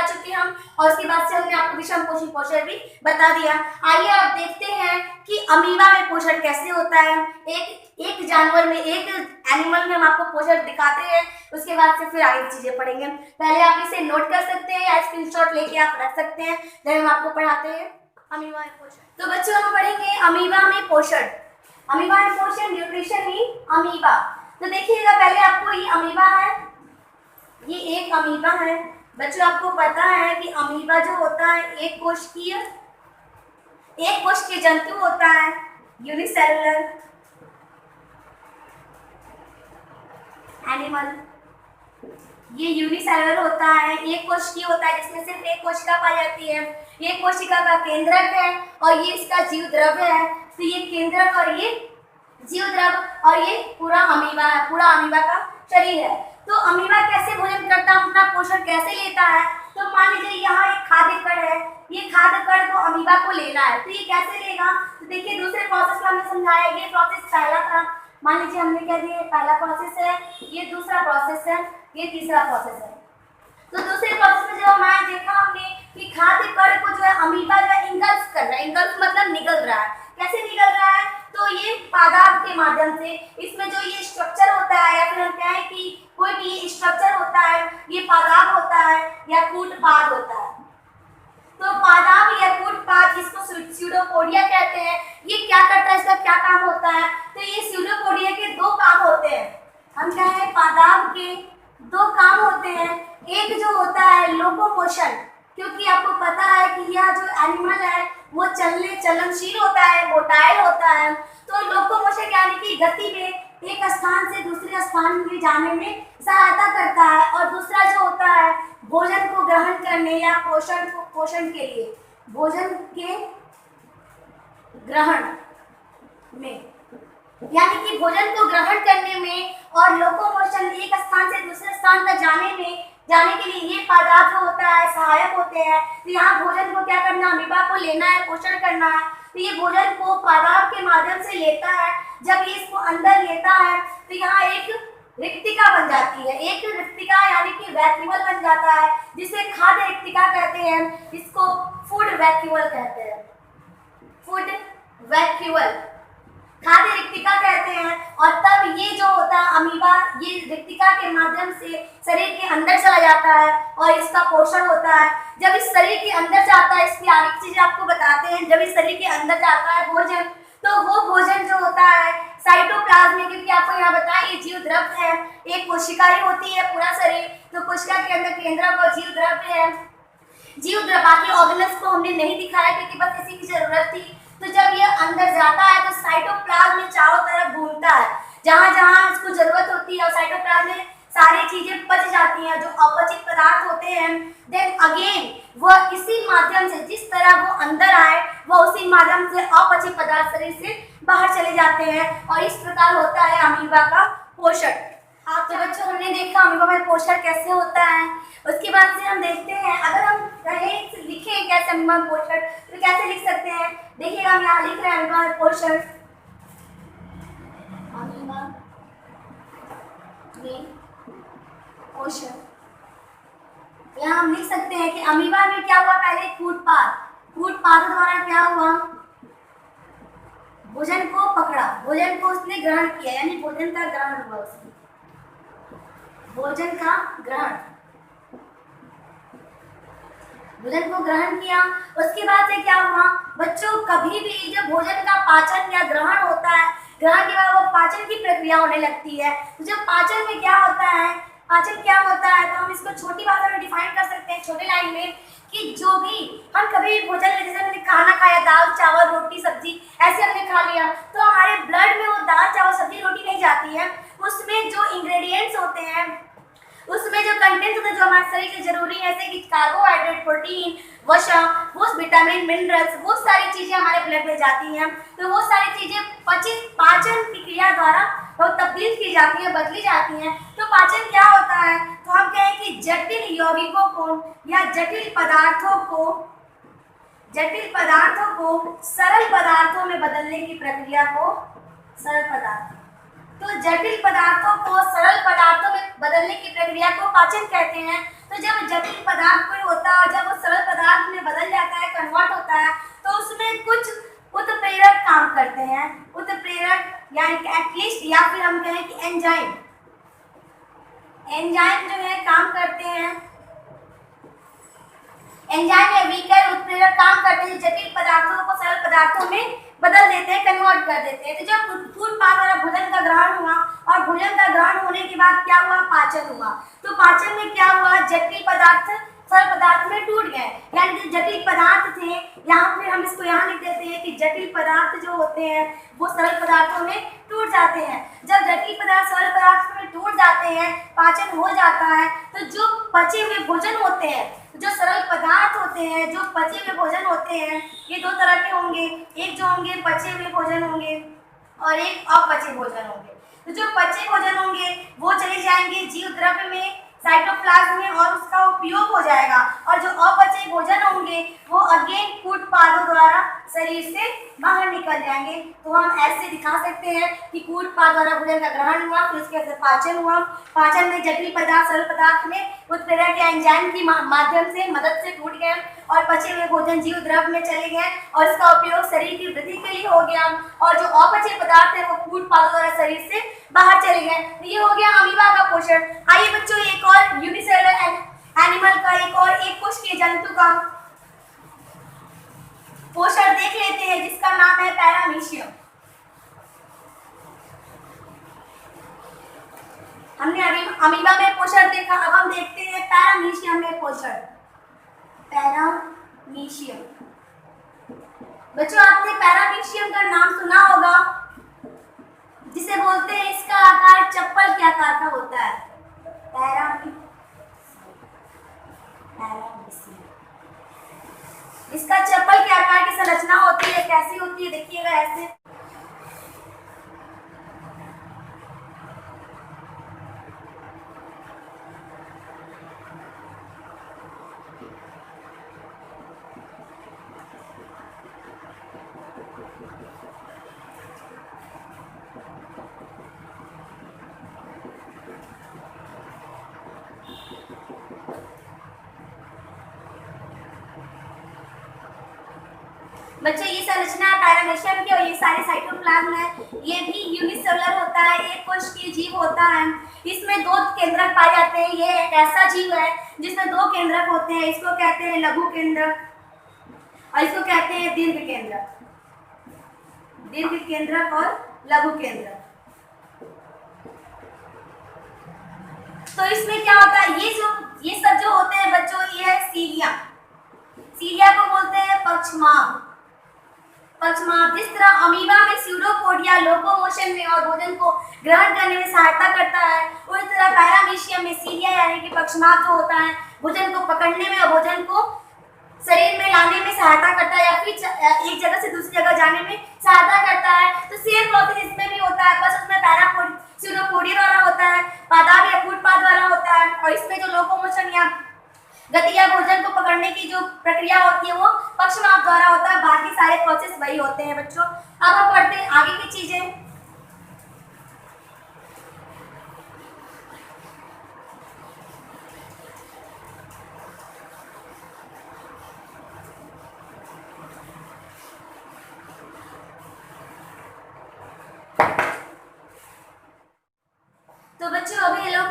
चुके हम, और उसके बाद से हमने आपको विषमपोषी पोषण भी बता दिया। आइए आप देखते हैं कि अमीबा में पोषण कैसे होता है। एक जानवर में, एक एनिमल में हम आपको पोषण दिखाते हैं, उसके बाद से फिर आगे चीजें पढ़ेंगे। पहले आप इसे नोट कर सकते हैं या स्क्रीनशॉट लेके आप रख सकते हैं जब हम आपको पढ़ाते हैं अमीबा में पोषण। तो बच्चों हम पढ़ेंगे अमीबा में पोषण, अमीबा में पोषण, न्यूट्रिशन इन अमीबा। तो देखिएगा पहले आपको ये अमीबा है, ये एक अमीबा है बच्चों। आपको पता है कि अमीबा जो होता है एक कोशिकीय, एक कोशिकीय जंतु होता है, यूनिसेलुलर एनिमल। ये यूनिसेलुलर होता है, एक कोशिकीय होता है जिसमें सिर्फ एक कोशिका पाई जाती है। ये कोशिका का केंद्रक है और ये इसका जीव द्रव्य है। तो ये केंद्रक और ये जीव द्रव और ये पूरा अमीबा है, पूरा अमीबा का शरीर है। तो अमीबा कैसे भोजन करता है, अपना पोषण कैसे लेता है? तो मान लीजिए यहाँ एक खाद्य कण है, ये खाद्य कण को अमीबा को लेना है, तो ये कैसे लेगा? तो देखिए दूसरे प्रोसेस में हमने समझाया, ये प्रोसेस पहला था, मान लीजिए हमने कह दिया पहला प्रोसेस है, ये दूसरा प्रोसेस है, ये तीसरा प्रोसेस है। तो दूसरे प्रोसेस में जब हमारे देखा हमने कि खाद्य कण को जो है अमीबा जो है इंगल्फ कर रहा है, इंगल्फ मतलब निगल रहा है। कैसे निकल रहा है? तो ये पादाब के माध्यम से, इसमें जो ये स्ट्रक्चर होता है या फिर हम कहें कि कोई भी ये स्ट्रक्चर होता है, ये पादाब होता है या कूटपाद होता है। तो पादाब या कूटपाद, इसको स्यूडोपोडिया कहते हैं। ये क्या करता है, इसका क्या काम होता है? तो ये स्यूडोपोडिया के दो काम होते हैं, हम कहें पादाब के दो काम होते हैं। एक जो होता है लोकोमोशन, क्योंकि आपको पता है कि यह जो एनिमल है वो चलनशील होता है, मोटाइल होता है। तो लोकोमोशन यानी कि गति में एक स्थान से दूसरे स्थान में जाने में सहायता करता है। और दूसरा जो होता है भोजन को ग्रहण करने या क्या पोषण के लिए, भोजन के ग्रहण में, यानी कि भोजन को ग्रहण करने में और लोकोमोशन, एक स्थान से दूसरे स्थान तक जाने के लिए ये पदार्थ जो होता है सहायक होते हैं। तो यहाँ भोजन को क्या करना, अमीबा को लेना है, पोषण करना है। तो ये भोजन को पादाप के माध्यम से लेता है। जब ये इसको अंदर लेता है तो यहाँ एक रिक्तिका बन जाती है, एक रिक्तिका यानी कि वैक्यूल बन जाता है, जिसे खाद्य रिक्तिका कहते हैं। इसको फूड वैक्यूल कहते हैं, फूड वैक्यूल, खाद्य रिक्तिका कहते हैं। और तब ये जो होता है अमीबा, ये रिक्तिका के माध्यम से शरीर के अंदर चला जाता है और इसका पोषण होता है। जब इस शरीर के अंदर जाता है, इसकी आगे चीजें आपको बताते हैं। जब इस शरीर के अंदर जाता है भोजन, तो वो भोजन जो होता है साइटोप्लाज्म में, क्योंकि आपको यहाँ बताया ये जीव द्रव्य है, एक कोशिका ही होती है पूरा शरीर, तो कोशिका के अंदर केंद्रक और जीव द्रव्य है। जीव द्रव्य बाकी ऑर्गेनल्स को हमने नहीं दिखाया क्योंकि बस इसी की जरूरत थी। तो जब ये अंदर जाता है तो साइटोप्लाज्म में चारों तरफ घूमता है, जहां जहां इसको जरूरत होती है, और साइटोप्लाज्म में सारी चीजें पच जाती हैं जो अपचित पदार्थ होते हैं। देन अगेन वह इसी माध्यम से, जिस तरह वो अंदर आए, वह उसी माध्यम से अपचित पदार्थ शरीर से बाहर चले जाते हैं, और इस प्रकार होता है अमीबा का पोषण। आप तो बच्चों हमने देखा अमीबा में पोषण कैसे होता है। उसके बाद से हम देखते हैं, अगर हम कहें लिखें कैसे अमीबा में पोषण, तो कैसे लिख सकते हैं। देखिएगा हम यहाँ लिख रहे हैं अमीबा में पोषण, अमीबा में पोषण। यहाँ हम लिख सकते हैं कि अमीबा में क्या हुआ, पहले कूटपाद द्वारा क्या हुआ, भोजन को पकड़ा, भोजन को उसने ग्रहण किया, यानी भोजन का ग्रहण हुआ, उसने भोजन का ग्रहण, भोजन को ग्रहण किया। उसके बाद से क्या हुआ बच्चों, कभी भी जब भोजन का पाचन या ग्रहण होता है, ग्रहण के बाद वो पाचन की प्रक्रिया होने लगती है। तो जब पाचन में क्या होता है, पाचन क्या होता है, तो हम इसको छोटी भाषा में डिफाइन कर सकते हैं, छोटे लाइन में, कि जो भी हम कभी भी भोजन में, जैसे हमने खाना खाया, दाल चावल रोटी सब्जी ऐसे हमने खा लिया, तो हमारे ब्लड में वो दाल चावल सब्जी रोटी नहीं जाती है। उसमें जो इंग्रेडिएंट्स होते हैं, उसमें जो कंटेंट होते हैं जो हमारे शरीर के जरूरी है, जैसे कि कार्बोहाइड्रेट, प्रोटीन, वसा, वो विटामिन, मिनरल्स, वो सारी चीजें हमारे ब्लड में जाती हैं। तो वो सारी चीजें पाचन प्रक्रिया द्वारा वो तब्दील की जाती है, बदली जाती हैं। तो पाचन क्या होता है, तो हम कहें कि जटिल यौगिकों को या जटिल पदार्थों को सरल पदार्थों में बदलने की प्रक्रिया को सरल पदार्थ, तो जटिल पदार्थों को सरल पदार्थों में बदलने की प्रक्रिया को पाचन कहते हैं। तो जब जटिल पदार्थ कोई होता है, जब वो सरल पदार्थ में बदल जाता है, कन्वर्ट होता है, तो उसमें कुछ उत्प्रेरक काम करते हैं। उत्प्रेरक यानी कि एटलीस्ट, या फिर हम कहें कि एंजाइम जो है काम करते हैं। एंजाइम या वीकर उत्प्रेरक काम करते हैं, जटिल पदार्थों को सरल पदार्थों में बदल देते हैं, कन्वर्ट कर देते हैं। तो जब उत्पाद वाला भोजन का ग्रहण हुआ, और भोजन का ग्रहण होने के बाद क्या हुआ, पाचन हुआ। तो पाचन में क्या हुआ, जटिल पदार्थ सरल पदार्थ में टूट गए, यानी कि जटिल पदार्थ थे, यहाँ फिर हम इसको यहाँ लिख देते हैं कि जटिल पदार्थ जो होते हैं वो सरल पदार्थों में टूट जाते हैं। जब जटिल पदार्थ सरल पदार्थ में टूट जाते हैं, पाचन हो जाता है, तो जो पचे हुए भोजन होते हैं, जो सरल पदार्थ होते हैं, जो पचे हुए भोजन होते हैं, ये दो तरह के होंगे, एक जो होंगे पचे हुए भोजन होंगे और एक अपचे भोजन होंगे। तो जो पचे भोजन होंगे वो चले जाएंगे जीव द्रव्य में, साइटोप्लाज्म में, और उसका उपयोग हो जाएगा। और जो अपचे भोजन होंगे वो अगेन कूटपादों द्वारा शरीर से बाहर निकल जाएंगे। तो हम ऐसे दिखा सकते हैं कि कूटपाद द्वारा भोजन का ग्रहण हुआ, फिर उसके बाद पाचन हुआ, पाचन में जटिल पदार्थ सरल पदार्थ में उत्प्रेरक या एंजाइम की माध्यम से मदद से टूट गए, और पचे हुए भोजन जीव द्रव्य में चले गए, और इसका उपयोग शरीर की वृद्धि के लिए हो गया, और जो अपचे पदार्थ है वो कूटपादों द्वारा शरीर से बाहर चले गए। तो ये हो गया अमीबा का पोषण। आइए बच्चों एक और यूनिसेलुलर एनिमल का, एक कोशिकीय जंतु का पोषण देख लेते हैं, जिसका नाम है पैरामीशियम। हमने अभी अमीबा में पोषण देखा, अब हम देखते हैं पैरामीशियम में पोषण। पैरामीशियम बच्चों, आपने पैरामीशियम का नाम सुना होगा, जिसे बोलते हैं इसका आकार चप्पल के आकार का होता है। पैरामीशियम इसका चप्पल के आकार की संरचना होती है, कैसी होती है देखिएगा ऐसे। बच्चों ये संरचना पैरामीशियम की और ये सारे साइटोप्लाज्म है। ये भी यूनिसेलुलर होता है, एक कोशिकीय जीव होता है। इसमें दो केंद्रक पाए जाते हैं। ये एक ऐसा जीव है जिसमें दो केंद्रक होते हैं। इसको कहते हैं लघु केंद्रक और इसको कहते हैं दीर्घ केंद्रक। दीर्घ केंद्रक और लघु केंद्रक। तो इसमें क्या होता है, ये सब जो होते हैं बच्चों, ये है सीलिया। सीलिया को बोलते हैं पक्षमाभ। पक्षमाभ जिस तरह अमीबा में स्यूडोपोडिया लोकोमोशन में और भोजन को ग्रहण करने में सहायता करता है, उसी तरह पैरामीशियम में सीलिया यानी कि पक्षमाभ जो होता है भोजन को पकड़ने में और भोजन को शरीर में लाने में सहायता करता है या फिर एक जगह से दूसरी जगह जाने में सहायता करता है। तो सेम प्रोसेस इसमें भी होता है, बस उसमें स्यूडोपोडिया द्वारा होता है, पादाप या कूटपाद द्वारा होता है। और इसमें जो लोकोमोशन या गति या भोजन को पकड़ने की जो प्रक्रिया होती है वो पक्षमाभ द्वारा होता है। बाकी सारे प्रोसेस वही होते हैं बच्चों। अब हम पढ़ते हैं आगे की चीजें। तो बच्चों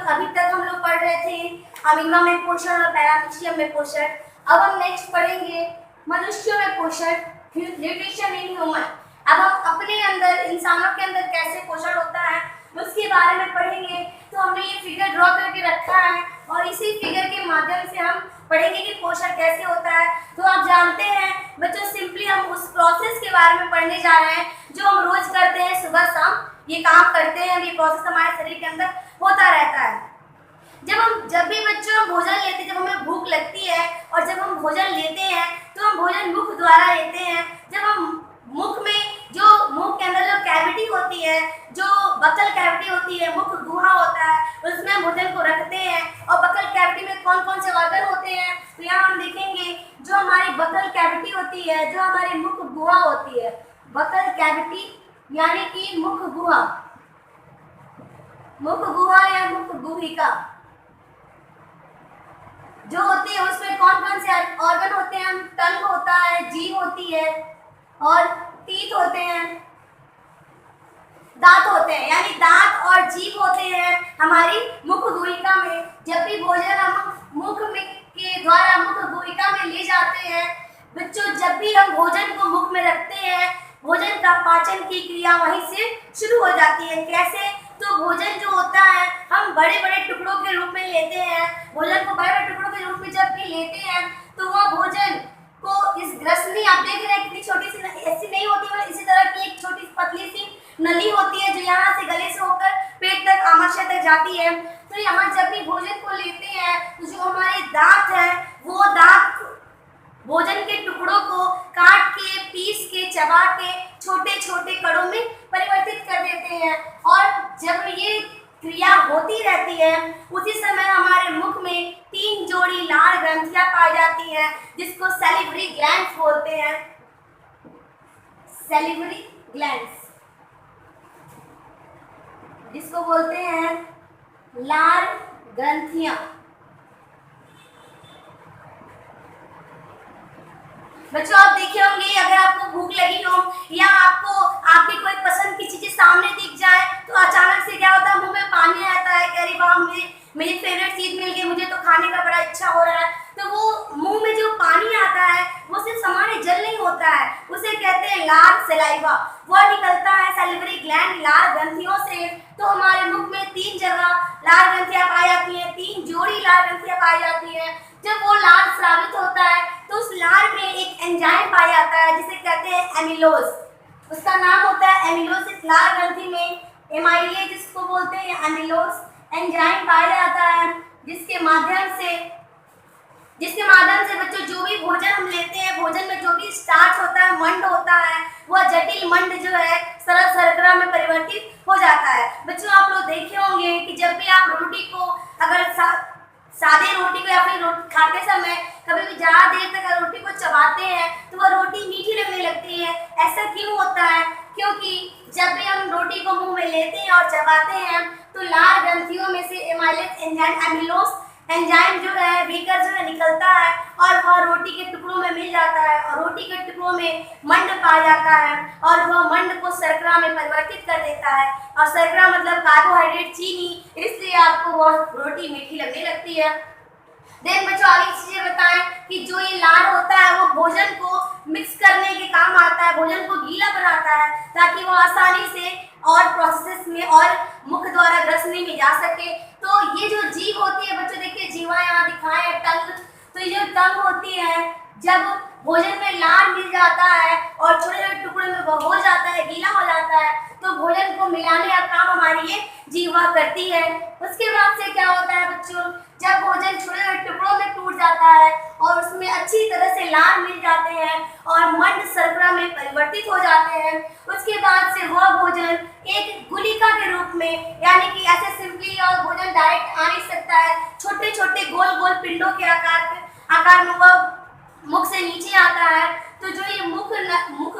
अभी तक हम लोग पढ़ रहे थे अमीबा में पोषण और पैरामीशियम में पोषण। अब हम नेक्स्ट पढ़ेंगे मनुष्यों में पोषण, न्यूट्रिशन इन ह्यूमन। अब हम अपने अंदर, इंसानों के अंदर कैसे पोषण होता है उसके बारे में पढ़ेंगे। तो हमने ये फिगर ड्रॉ करके रखा है और इसी फिगर के माध्यम से हम पढ़ेंगे कि पोषण कैसे होता है। तो आप जानते हैं बच्चों, सिंपली हम उस प्रोसेस के बारे में पढ़ने जा रहे हैं जो हम रोज करते हैं, सुबह शाम ये काम करते हैं। ये प्रोसेस हमारे शरीर के अंदर होता रहता है। जब भी बच्चों भोजन लेते हैं, जब हमें भूख लगती है और जब हम भोजन लेते हैं तो हम भोजन मुख द्वारा लेते हैं। जब हम मुख के अंदर जो कैविटी होती है, जो बकल कैविटी होती है, मुख गुहा होता है, उसमें हम भोजन को रखते हैं। और बकल कैविटी में कौन कौन से ऑर्गन होते हैं तो यहाँ हम देखेंगे जो हमारी बकल कैविटी होती है, जो हमारी मुख गुहा होती है, बकल कैविटी यानी कि मुख गुहा या मुख गुहिका जो होती है, उसमें कौन कौन से ऑर्गन होते हैं। टंग होता है, जीभ होती है और टीथ होते हैं, दांत होते हैं, यानी दांत और जीभ होते हैं हमारी मुख गुहिका में। जब भी भोजन हम मुख में के द्वारा मुख गुहिका में ले जाते हैं बच्चों, जब भी हम भोजन को मुख में रखते हैं, भोजन का पाचन की क्रिया वहीं से शुरू हो जाती है। कैसे? तो भोजन जो होता है हम बड़े बड़े टुकड़ों के रूप में लेते हैं। भोजन को बड़े बड़े टुकड़ों के रूप में जब भी लेते हैं तो वह भोजन को इस ग्रसनी, आप देख रहे हैं कितनी छोटी सी, ऐसी नहीं होती है, इसी तरह की एक छोटी पतली सी नली होती है जो यहाँ से गले से होकर पेट तक, आमाशय तक जाती है। तो यहाँ जब भी भोजन को लेते हैं तो जो हमारे दांत है वो दांत भोजन के टुकड़ों को काट के, पीस के, चबा के छोटे छोटे कणों में परिवर्तित कर देते हैं। और जब ये क्रिया होती रहती है उसी समय हमारे मुख में 3 जोड़ी लाल ग्रंथियां पाई जाती हैं जिसको सैलिवरी ग्लैंड्स बोलते हैं। सैलिवरी ग्लैंड्स जिसको बोलते हैं लाल ग्रंथियां। बच्चों आप देखे होंगे, अगर आपको भूख लगी हो या आपको आपकी कोई पसंद की चीजें सामने दिख जाए तो अचानक से क्या होता है, मुंह में पानी आता है कि अरे वाह, मेरी फेवरेट चीज मिल गई, मुझे तो खाने का बड़ा इच्छा हो रहा है। तो वो मुंह में जो पानी आता है वो सिर्फ सामान्य जल नहीं होता है, उसे कहते हैं लाल सलाइवा। वह निकलता है सैलिवरी ग्लैंड लाल ग्रंथियों से। तो हमारे मुख में 3 जगह लाल ग्रंथियां पाई जाती हैं, 3 जोड़ी लाल ग्रंथियां पाई जाती हैं। जब वो लाल स्रावित होता है तो उस लाल में एक एंजाइम पाया जाता है जिसे कहते हैं एमिलोज। उसका नाम होता है एमिलोज। इस लाल ग्रंथि में एमाइलेज जिसको बोलते हैं एमिलोज एंजाइम पाया जाता है जिसके माध्यम से जिसके माध्यम से बच्चों जो भी भोजन हम लेते हैं, भोजन में जो भी स्टार्च होता है, मंड होता है, वह जटिल मंड जो है सरल शर्करा में परिवर्तित हो जाता है। बच्चों आप लोग देखे होंगे कि जब भी आप रोटी को अगर सादे रोटी को या फिर खाते समय कभी भी ज़्यादा देर तक अगर रोटी को चबाते हैं तो वह रोटी मीठी लगने लगती है। ऐसा क्यों होता है? क्योंकि जब भी हम रोटी को मुंह में लेते हैं और चबाते हैं तो लाल ग्रंथियों में से एमाइलेज एंजाइम, एमिलोस एंजाइम जो है बीकर जो है निकलता है और वह रोटी के टुकड़ों में मिल जाता है और रोटी के टुकड़ों में मंड पाया जाता है और वह मंड को शर्करा में परिवर्तित कर देता है। और शर्करा मतलब कार्बोहाइड्रेट, चीनी, इसलिए आपको वह रोटी मीठी लगने लगती है। देन बच्चों आगे चीजें बताएं कि जो ये लार होता है वो भोजन को मिक्स करने के काम आता है, भोजन को गीला बनाता है ताकि वो आसानी से और प्रोसेस में और मुख द्वारा ग्रसनी में जा सके। तो ये जो जीभ होती है बच्चों, देखिए जीवा यहाँ दिखाए है, टंग, तो ये जो टंग होती है जब भोजन में लार मिल जाता है और छोटे छोटे टुकड़े में वो हो जाता है, गीला हो जाता है, तो भोजन को मिलाने का काम हमारी ये जीवा करती है। उसके बाद से क्या होता है बच्चों, जब भोजन छोटे छोटे टुकड़ों में टूट जाता है और उसमें अच्छी तरह से लार मिल जाते हैं और मंड शर्करा में परिवर्तित हो जाते हैं, उसके बाद से वह भोजन एक गुलिका के रूप में, यानी कि ऐसे सिंपली और भोजन डायरेक्ट आ नहीं सकता है, छोटे छोटे गोल गोल पिंडों के आकार में वह मुख से नीचे आता है। तो जो ये मुख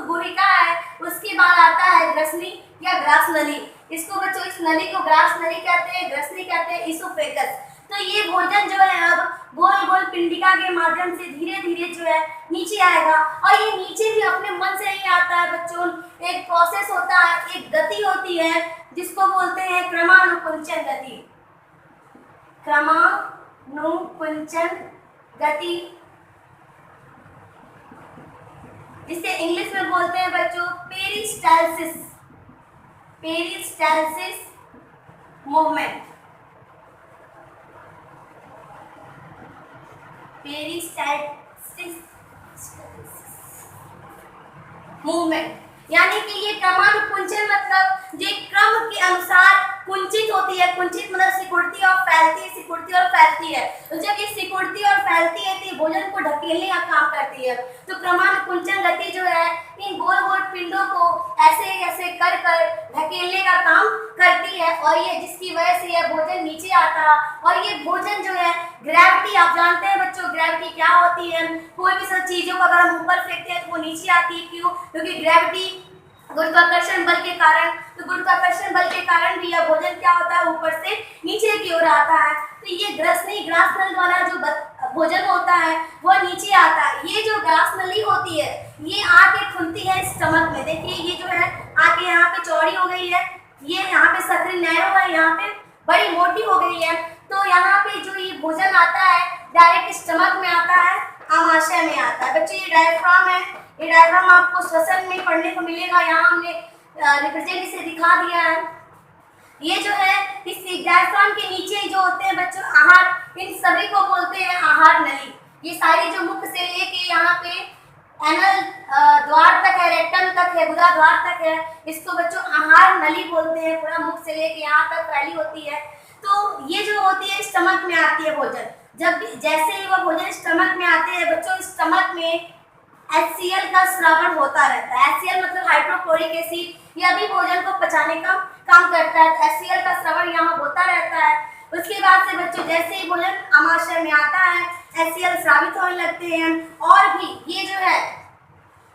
गुहिका है उसके बाद आता है ग्रसनी या ग्रास नली। इसको बच्चों, इस नली को ग्रास नली कहते हैं, ग्रसनी कहते हैं, इसोफेगस। तो ये भोजन जो है अब गोल गोल पिंडिका के माध्यम से धीरे धीरे जो है नीचे आएगा और ये नीचे भी अपने मन से ही आता है बच्चों। एक प्रोसेस होता है, एक गति होती है जिसको बोलते हैं क्रमानुकुंचन गति। क्रमानुकुंचन गति, जिसे इंग्लिश में बोलते हैं बच्चों peristalsis, peristalsis movement, peristalsis movement. यानी कि ये क्रमानुकुंचन मतलब ये क्रम के अनुसार कुंचित होती है। कुंचित मतलब सिकुड़ती और फैलती है, सिकुड़ती और फैलती है। तो जब ये सिकुड़ती और फैलती है तो ये भोजन को ढकेलने का काम करती है। तो क्रमानुकुंचन गति जो है इन गोल गोल पिंडों को ऐसे ऐसे कर कर ढकेलने का काम करती है और ये जिसकी वजह से यह भोजन नीचे आता है। और ये भोजन जो है ग्रेविटी, आप जानते हैं बच्चों ग्रेविटी क्या होती है। कोई भी सब चीजों को अगर हम ऊपर फेंकते हैं तो वो नीचे आती है। क्यों? क्योंकि ग्रेविटी, गुरुत्वाकर्षण बल के कारण। तो गुरुत्वाकर्षण बल के कारण भी यह भोजन क्या होता है, ऊपर से नीचे की ओर आता है। तो ये ग्रसनी, ग्रास नल वाला जो भोजन होता है वह नीचे आता है। ये जो ग्रास नली होती है ये आके खुलती है स्टमक में। देखिए ये जो है आके यहाँ पे चौड़ी हो गई है, ये यहाँ पे सकरी नैरो है, यहाँ पे बड़ी मोटी हो गई है। तो यहाँ पे जो ये भोजन आता है डायरेक्ट स्टमक में आता है, आमाशय में आता है। बच्चों ये डायफ्राम है, ये डायग्राम आपको श्वसन में पढ़ने को मिलेगा। यहाँ हमने रिप्रेजेंट इसे दिखा दिया है। ये जो है इस डायफ्राम के नीचे जो होते हैं बच्चों आहार, इन सभी को बोलते हैं आहार नली। ये सारी जो मुख से लेके यहाँ पे एनल द्वार तक है, रेक्टम तक है, गुदा द्वार तक है, इसको बच्चों आहार नली बोलते हैं। पूरा मुख से लेके यहाँ तक फैली होती है। तो ये जो होती है स्टमक में आती है भोजन। जब जैसे ही वो भोजन स्टमक में आते हैं बच्चों, स्टमक में HCl का स्रावण होता रहता है। HCl मतलब हाइड्रोक्लोरिक एसिड, यह भी भोजन को पचाने का काम करता है। HCl का स्रावण यहाँ होता रहता है। उसके बाद से बच्चों जैसे ही भोजन आमाशय में आता है HCl स्रावित होने लगते हैं। और भी ये जो है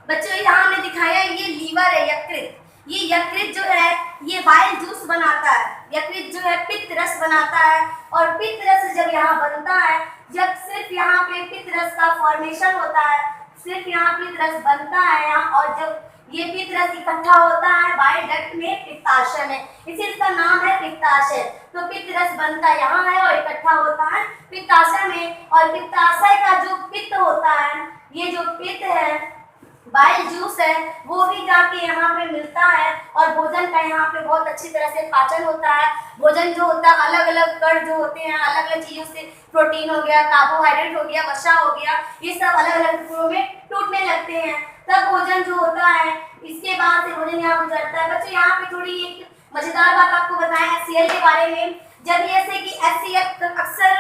बच्चों यहाँ हमने दिखाया ये लीवर है, यकृत। ये यकृत जो है ये बाइल जूस बनाता है। यकृत जो है पित्त रस बनाता है और पित्त रस जब यहाँ बनता है, जब सिर्फ यहाँ पे पित्त रस का फॉर्मेशन होता है, सिर्फ यहाँ पित्त रस बनता है यहाँ, और जब ये पित्त रस इकट्ठा होता है बाइल डक्ट में, पित्ताशय में, इसी इसका नाम है पित्ताशय। तो पित्त रस बनता यहाँ है और इकट्ठा होता है पित्ताशय में। और पित्ताशय का जो पित्त होता है, ये जो पित्त है बाइल जूस है, वो भी जाके यहाँ पे मिलता है और भोजन का यहाँ पे बहुत अच्छी तरह से पाचन होता है। भोजन जो होता है अलग अलग कण जो होते हैं, अलग अलग चीजों से, प्रोटीन हो गया, कार्बोहाइड्रेट हो गया, वसा हो गया, ये सब अलग अलग टुकड़ों में टूटने लगते हैं। तब भोजन जो होता है, इसके बाद से भोजन यहाँ गुजरता है। बच्चों यहाँ पे थोड़ी एक मजेदार बात आपको बताएं HCl के बारे में। जब जैसे कि HCl अक्सर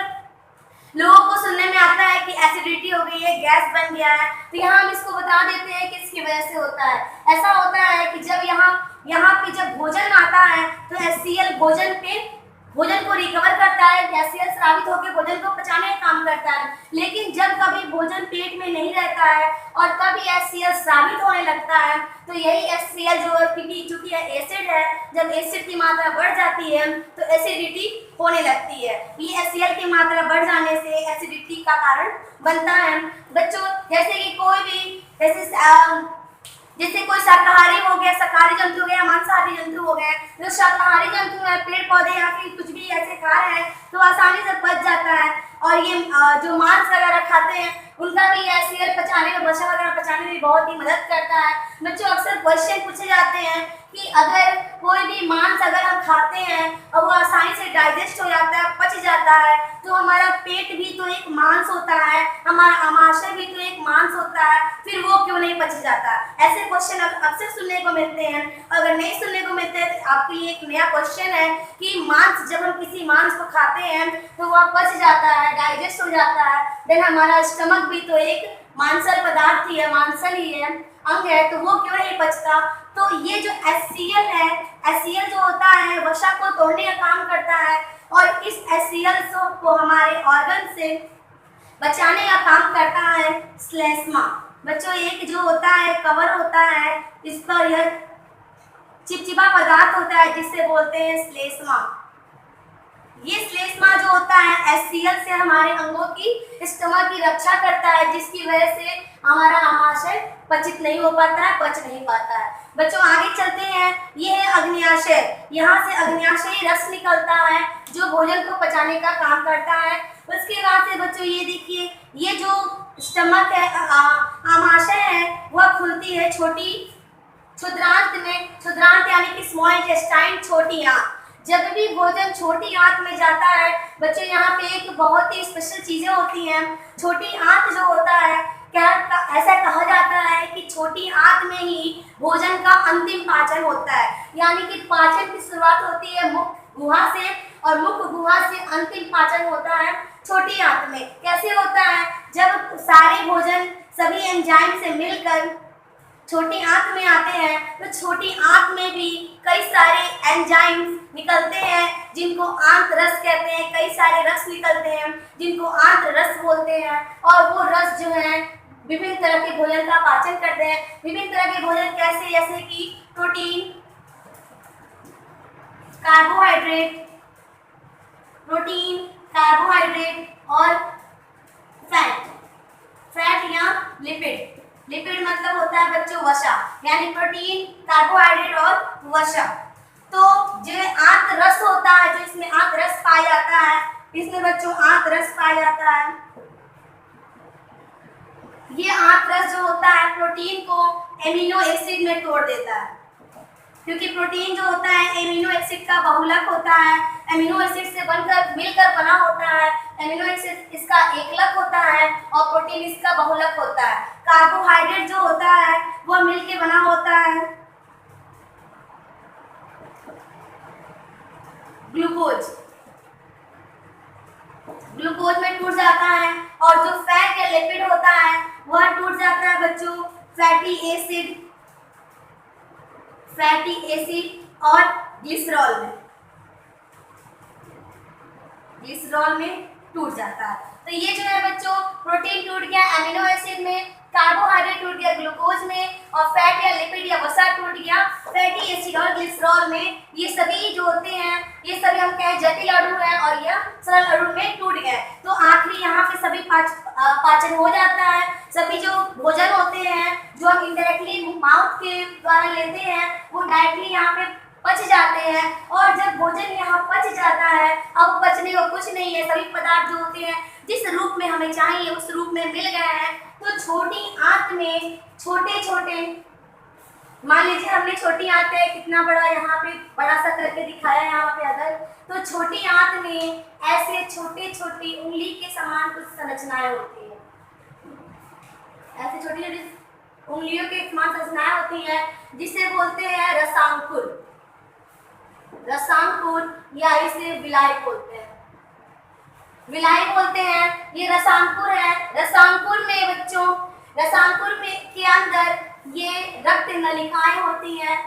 लोगों को सुनने में आता है कि ये गैस बन गया है। तो यहाँ हम इसको बता देते हैं कि इसकी वजह से होता है। ऐसा होता है कि जब यहाँ पे जब भोजन आता है तो HCl भोजन को रिकवर करता है, HCl स्रावित होकर भोजन को पचाने का काम करता है। लेकिन जब कभी भोजन पेट में नहीं रहता है और कभी HCl स्रावित होने लगता है तो यही HCl जो चूंकि एसिड है, जब एसिड की मात्रा बढ़ जाती है तो एसिडिटी होने लगती है। ये HCl की मात्रा बढ़ जाने से एसिडिटी का कारण बनता है। बच्चों जैसे कि कोई भी जैसे कोई शाकाहारी हो गया, शाकाहारी जंतु हो गया, मांसाहारी जंतु हो गए। जो शाकाहारी जंतु है, पेड़ पौधे या फिर कुछ भी ऐसे खा रहे हैं तो आसानी से पच जाता है। और ये जो मांस वगैरह खाते हैं उनका भी HCl पचाने में, वसा वगैरह पचाने में बहुत ही मदद करता है। बच्चों अक्सर क्वेश्चन पूछे जाते हैं कि अगर कोई भी मांस अगर हम खाते हैं और वो आसानी से डाइजेस्ट हो जाता है, पच जाता है, तो हमारा पेट भी तो एक मांस होता है, हमारा आमाशय भी तो एक मांस होता है, फिर वो क्यों नहीं पच जाता? ऐसे क्वेश्चन अक्सर सुनने को मिलते हैं। अगर नहीं सुनने को मिलते हैं तो आपके लिए एक नया क्वेश्चन है कि मांस, जब हम किसी मांस को खाते हैं तो वह पच जाता है, डाइजेस्ट हो जाता है, देन हमारा स्टमक भी तो एक मांसल पदार्थ ही है, मांसल ही है, अंग है, तो वो क्यों नहीं पचता? तो ये जो HCl है, HCl जो होता है वसा को तोड़ने का काम करता है और इस HCl को हमारे ऑर्गन से बचाने का काम करता है श्लेष्मा। बच्चों एक जो होता है कवर होता है, इस पर यह चिपचिपा पदार्थ होता है जिससे बोलते हैं श्लेष्मा। ये श्लेष्मा जो होता है HCl से हमारे अंगों की, स्टमक की रक्षा करता है, जिसकी वजह से हमारा आमाशय पचित नहीं हो पाता है, पच नहीं पाता है। बच्चों आगे चलते हैं। ये है अग्न्याशय। यहाँ से अग्न्याशयी रस निकलता है जो भोजन को पचाने का काम करता है। उसके बाद से बच्चों ये देखिए, ये जो स्टमक है, आमाशय है, वह खुलती है छोटी क्षुद्रांत में। क्षुद्रांत यानी कि स्मॉल इंटेस्टाइन, छोटी आंत। जब भी भोजन छोटी आंत में जाता है बच्चों, यहाँ पे एक बहुत ही स्पेशल चीजें होती हैं। छोटी आंत जो होता है, ऐसा कहा जाता है कि छोटी आंत में ही भोजन का अंतिम पाचन होता है। यानी कि पाचन की शुरुआत होती है मुख गुहा से और मुख गुहा से अंतिम पाचन होता है छोटी आंत में। कैसे होता है? जब सारे भोजन सभी एंजाइम से मिलकर छोटी आंत में आते हैं तो छोटी आंत में भी कई सारे एंजाइम्स निकलते हैं जिनको आंत रस कहते हैं। कई सारे रस निकलते हैं जिनको आंत रस बोलते हैं और वो रस जो है विभिन्न तरह के भोजन का पाचन करते हैं। विभिन्न तरह के भोजन कैसे? जैसे कि प्रोटीन, कार्बोहाइड्रेट और फैट या लिपिड। लिपिड मतलब होता है बच्चों वसा, यानी प्रोटीन, कार्बोहाइड्रेट और वसा। तो जो आंत रस होता है, जो इसमें आंत रस पाया जाता है, इसमें बच्चों आंत रस पाया जाता है। ये आंत रस जो होता है प्रोटीन को एमिनो एसिड में तोड़ देता है, क्योंकि प्रोटीन जो होता है एमिनो एसिड का बहुलक होता है, एमिनो एसिड से बनकर मिलकर बना होता है। एमिनो एसिड इसका एकलक होता है और प्रोटीन इसका बहुलक होता है। कार्बोहाइड्रेट जो होता है वह मिलकर बना होता है ग्लूकोज में टूट जाता है। और जो फैट या लिपिड होता है वह टूट जाता है बच्चों फैटी एसिड और ग्लिसरॉल में टूट जाता है। तो ये जो है बच्चों, प्रोटीन टूट गया एमिनो एसिड में, कार्बोहाइड्रेट टूट गया ग्लूकोज में, और फैट या लिपिड या वसा टूट गया फैटी एसिड और ग्लिसरॉल में। ये सभी जो होते हैं, ये सभी हम कहें जटिल अणु है और यह सरल अणु में टूट गए। तो आखिरी यहाँ पे सभी पाचन हो जाता है। सभी जो भोजन होते हैं जो हम इनडायरेक्टली माउथ के द्वारा लेते हैं वो डायरेक्टली यहाँ पे पच जाते हैं। और जब भोजन यहाँ पच जाता है, अब पचने को कुछ नहीं है, सभी पदार्थ जो होते हैं जिस रूप में हमें चाहिए उस रूप में मिल गए हैं। तो छोटी आंत में छोटे छोटे, मान लीजिए हमने छोटी आंत है, कितना बड़ा यहाँ पे बड़ा सा करके दिखाया है यहाँ पे, अगर तो छोटी आंत में ऐसे छोटी छोटी उंगली के समान कुछ संरचनाएं होती है। ऐसे छोटी छोटी उंगलियों के समान संरचनाएं होती हैं जिसे बोलते हैं रसांकुर या इसे विलायक बोलते हैं। विलाई बोलते हैं। ये रसांकुर है। रसांकुर में बच्चों, रसांकुर में के अंदर ये रक्त नलिकाएं होती हैं,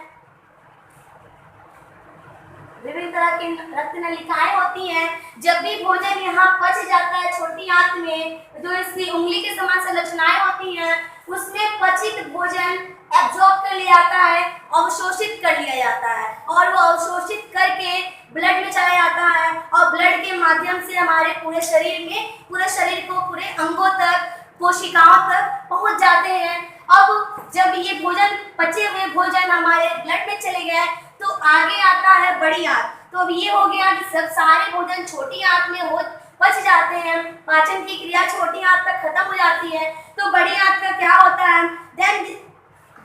विभिन्न तरह की रक्त नलिकाएं होती हैं। जब भी भोजन यहाँ पच जाता है छोटी आंत में, जो इसकी उंगली के समान संरचनाएं होती हैं, उसमें पचित भोजन एब्जॉर्ब कर लिया जाता है, अवशोषित कर लिया जाता है, और वो अवशोषित करके ब्लड में चला जाता है, और ब्लड के माध्यम से हमारे पूरे शरीर में, पूरे शरीर को, पूरे अंगों तक, कोशिकाओं तक पहुंच जाते हैं। अब जब ये भोजन, पचे हुए भोजन हमारे ब्लड में चले गए, तो आगे आता है बड़ी आंत। तो अब ये हो गया कि सब सारे भोजन छोटी आंत में हो पच जाते हैं, पाचन की क्रिया छोटी आंत तक खत्म हो जाती है। तो बड़ी आंत का क्या होता है, देन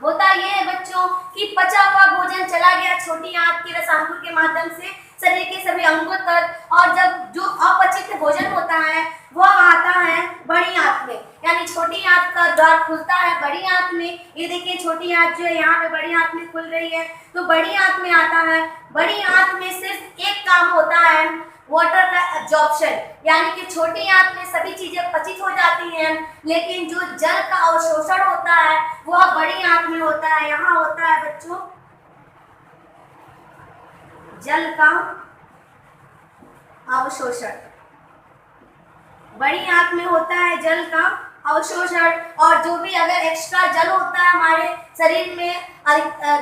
होता ये है बच्चों कि पचा हुआ भोजन चला गया छोटी आंत के रसांकुर के माध्यम से शरीर के सभी अंगों तक, और जब जो अपचित भोजन होता है वह आता है बड़ी आंत में, यानी छोटी आंत का द्वार खुलता है बड़ी आंत में। ये देखिए छोटी आंत जो है यहाँ पे बड़ी आंत में खुल रही है, तो बड़ी आंत में आता है। बड़ी आंत में सिर्फ एक काम होता है, वाटर का एब्जॉर्प्शन, यानी कि छोटी आंत में सभी चीजें पचित हो जाती हैं, लेकिन जो जल का अवशोषण होता है वह बड़ी आंत में होता है। यहाँ होता है बच्चों जल का अवशोषण, बड़ी आंत में होता है जल का अवशोषण, और जो भी अगर एक्स्ट्रा जल होता है हमारे शरीर में,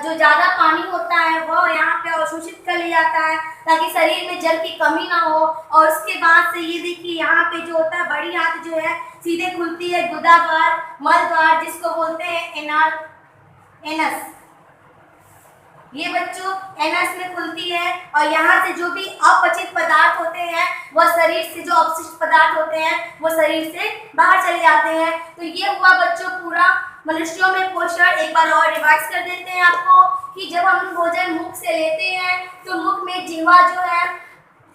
जो ज़्यादा पानी होता है वह यहाँ पे अवशोषित कर लिया जाता है, ताकि शरीर में जल की कमी ना हो। और उसके बाद से ये देखिए यहाँ पे जो होता है बड़ी आंत जो है सीधे खुलती है गुदा द्वार, मल द्वार, जिसको बोलते हैं एनस। ये बच्चों एनस में खुलती है, और यहाँ से जो भी अपचित पदार्थ होते हैं वह शरीर से, जो अपशिष्ट पदार्थ होते हैं वो शरीर से बाहर चले जाते हैं। तो ये हुआ बच्चों पूरा मनुष्यों में पोषण। एक बार और रिवाइज कर देते हैं आपको कि जब हम भोजन मुख से लेते हैं तो मुख में जीवा जो है,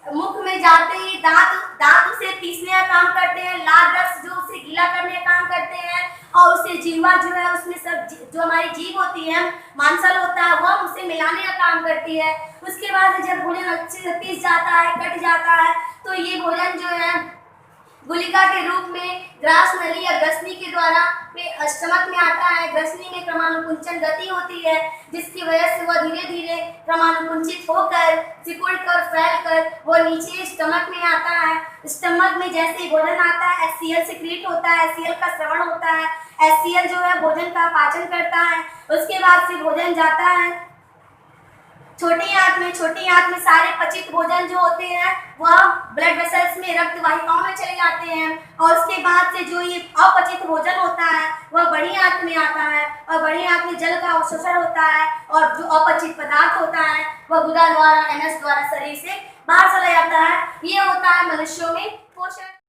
मुख में जाते ही दांत उसे पीसने का काम करते हैं, लाल रस जो उसे गीला करने का काम करते हैं, और उसे जीवा जो है उसमें सब जो हमारी जीभ होती है, मांसल होता है, वह उसे मिलाने का काम करती है। उसके बाद जब भोजन अच्छे से पीस जाता है, कट जाता है, तो ये भोजन जो है गुलिका के रूप में ग्रास नली या ग्रसनी के द्वारा स्टमक में आता है। ग्रसनी में क्रमानुकुंचन गति होती है, जिसकी वजह से वह धीरे धीरे क्रमानुकुंचित होकर, सिकुड़ कर, फैल कर वो नीचे स्टमक में आता है। स्टमक में जैसे ही भोजन आता है HCl सिक्रीट होता है, HCl का स्रवण होता है, HCl जो है भोजन का पाचन करता है। उसके बाद से भोजन जाता है छोटी आंत में। छोटी आंत में सारे पचित भोजन जो होते हैं वह ब्लड वेसल्स में, रक्त वाहिकाओं में चले जाते हैं, और उसके बाद से जो ये अपचित भोजन होता है वह बड़ी आंत में आता है, और बड़ी आंत में जल का अवशोषण होता है, और जो अपचित पदार्थ होता है वह गुदा द्वारा, एनस द्वारा शरीर से बाहर चला जाता है। ये होता है मनुष्यों में पोषण।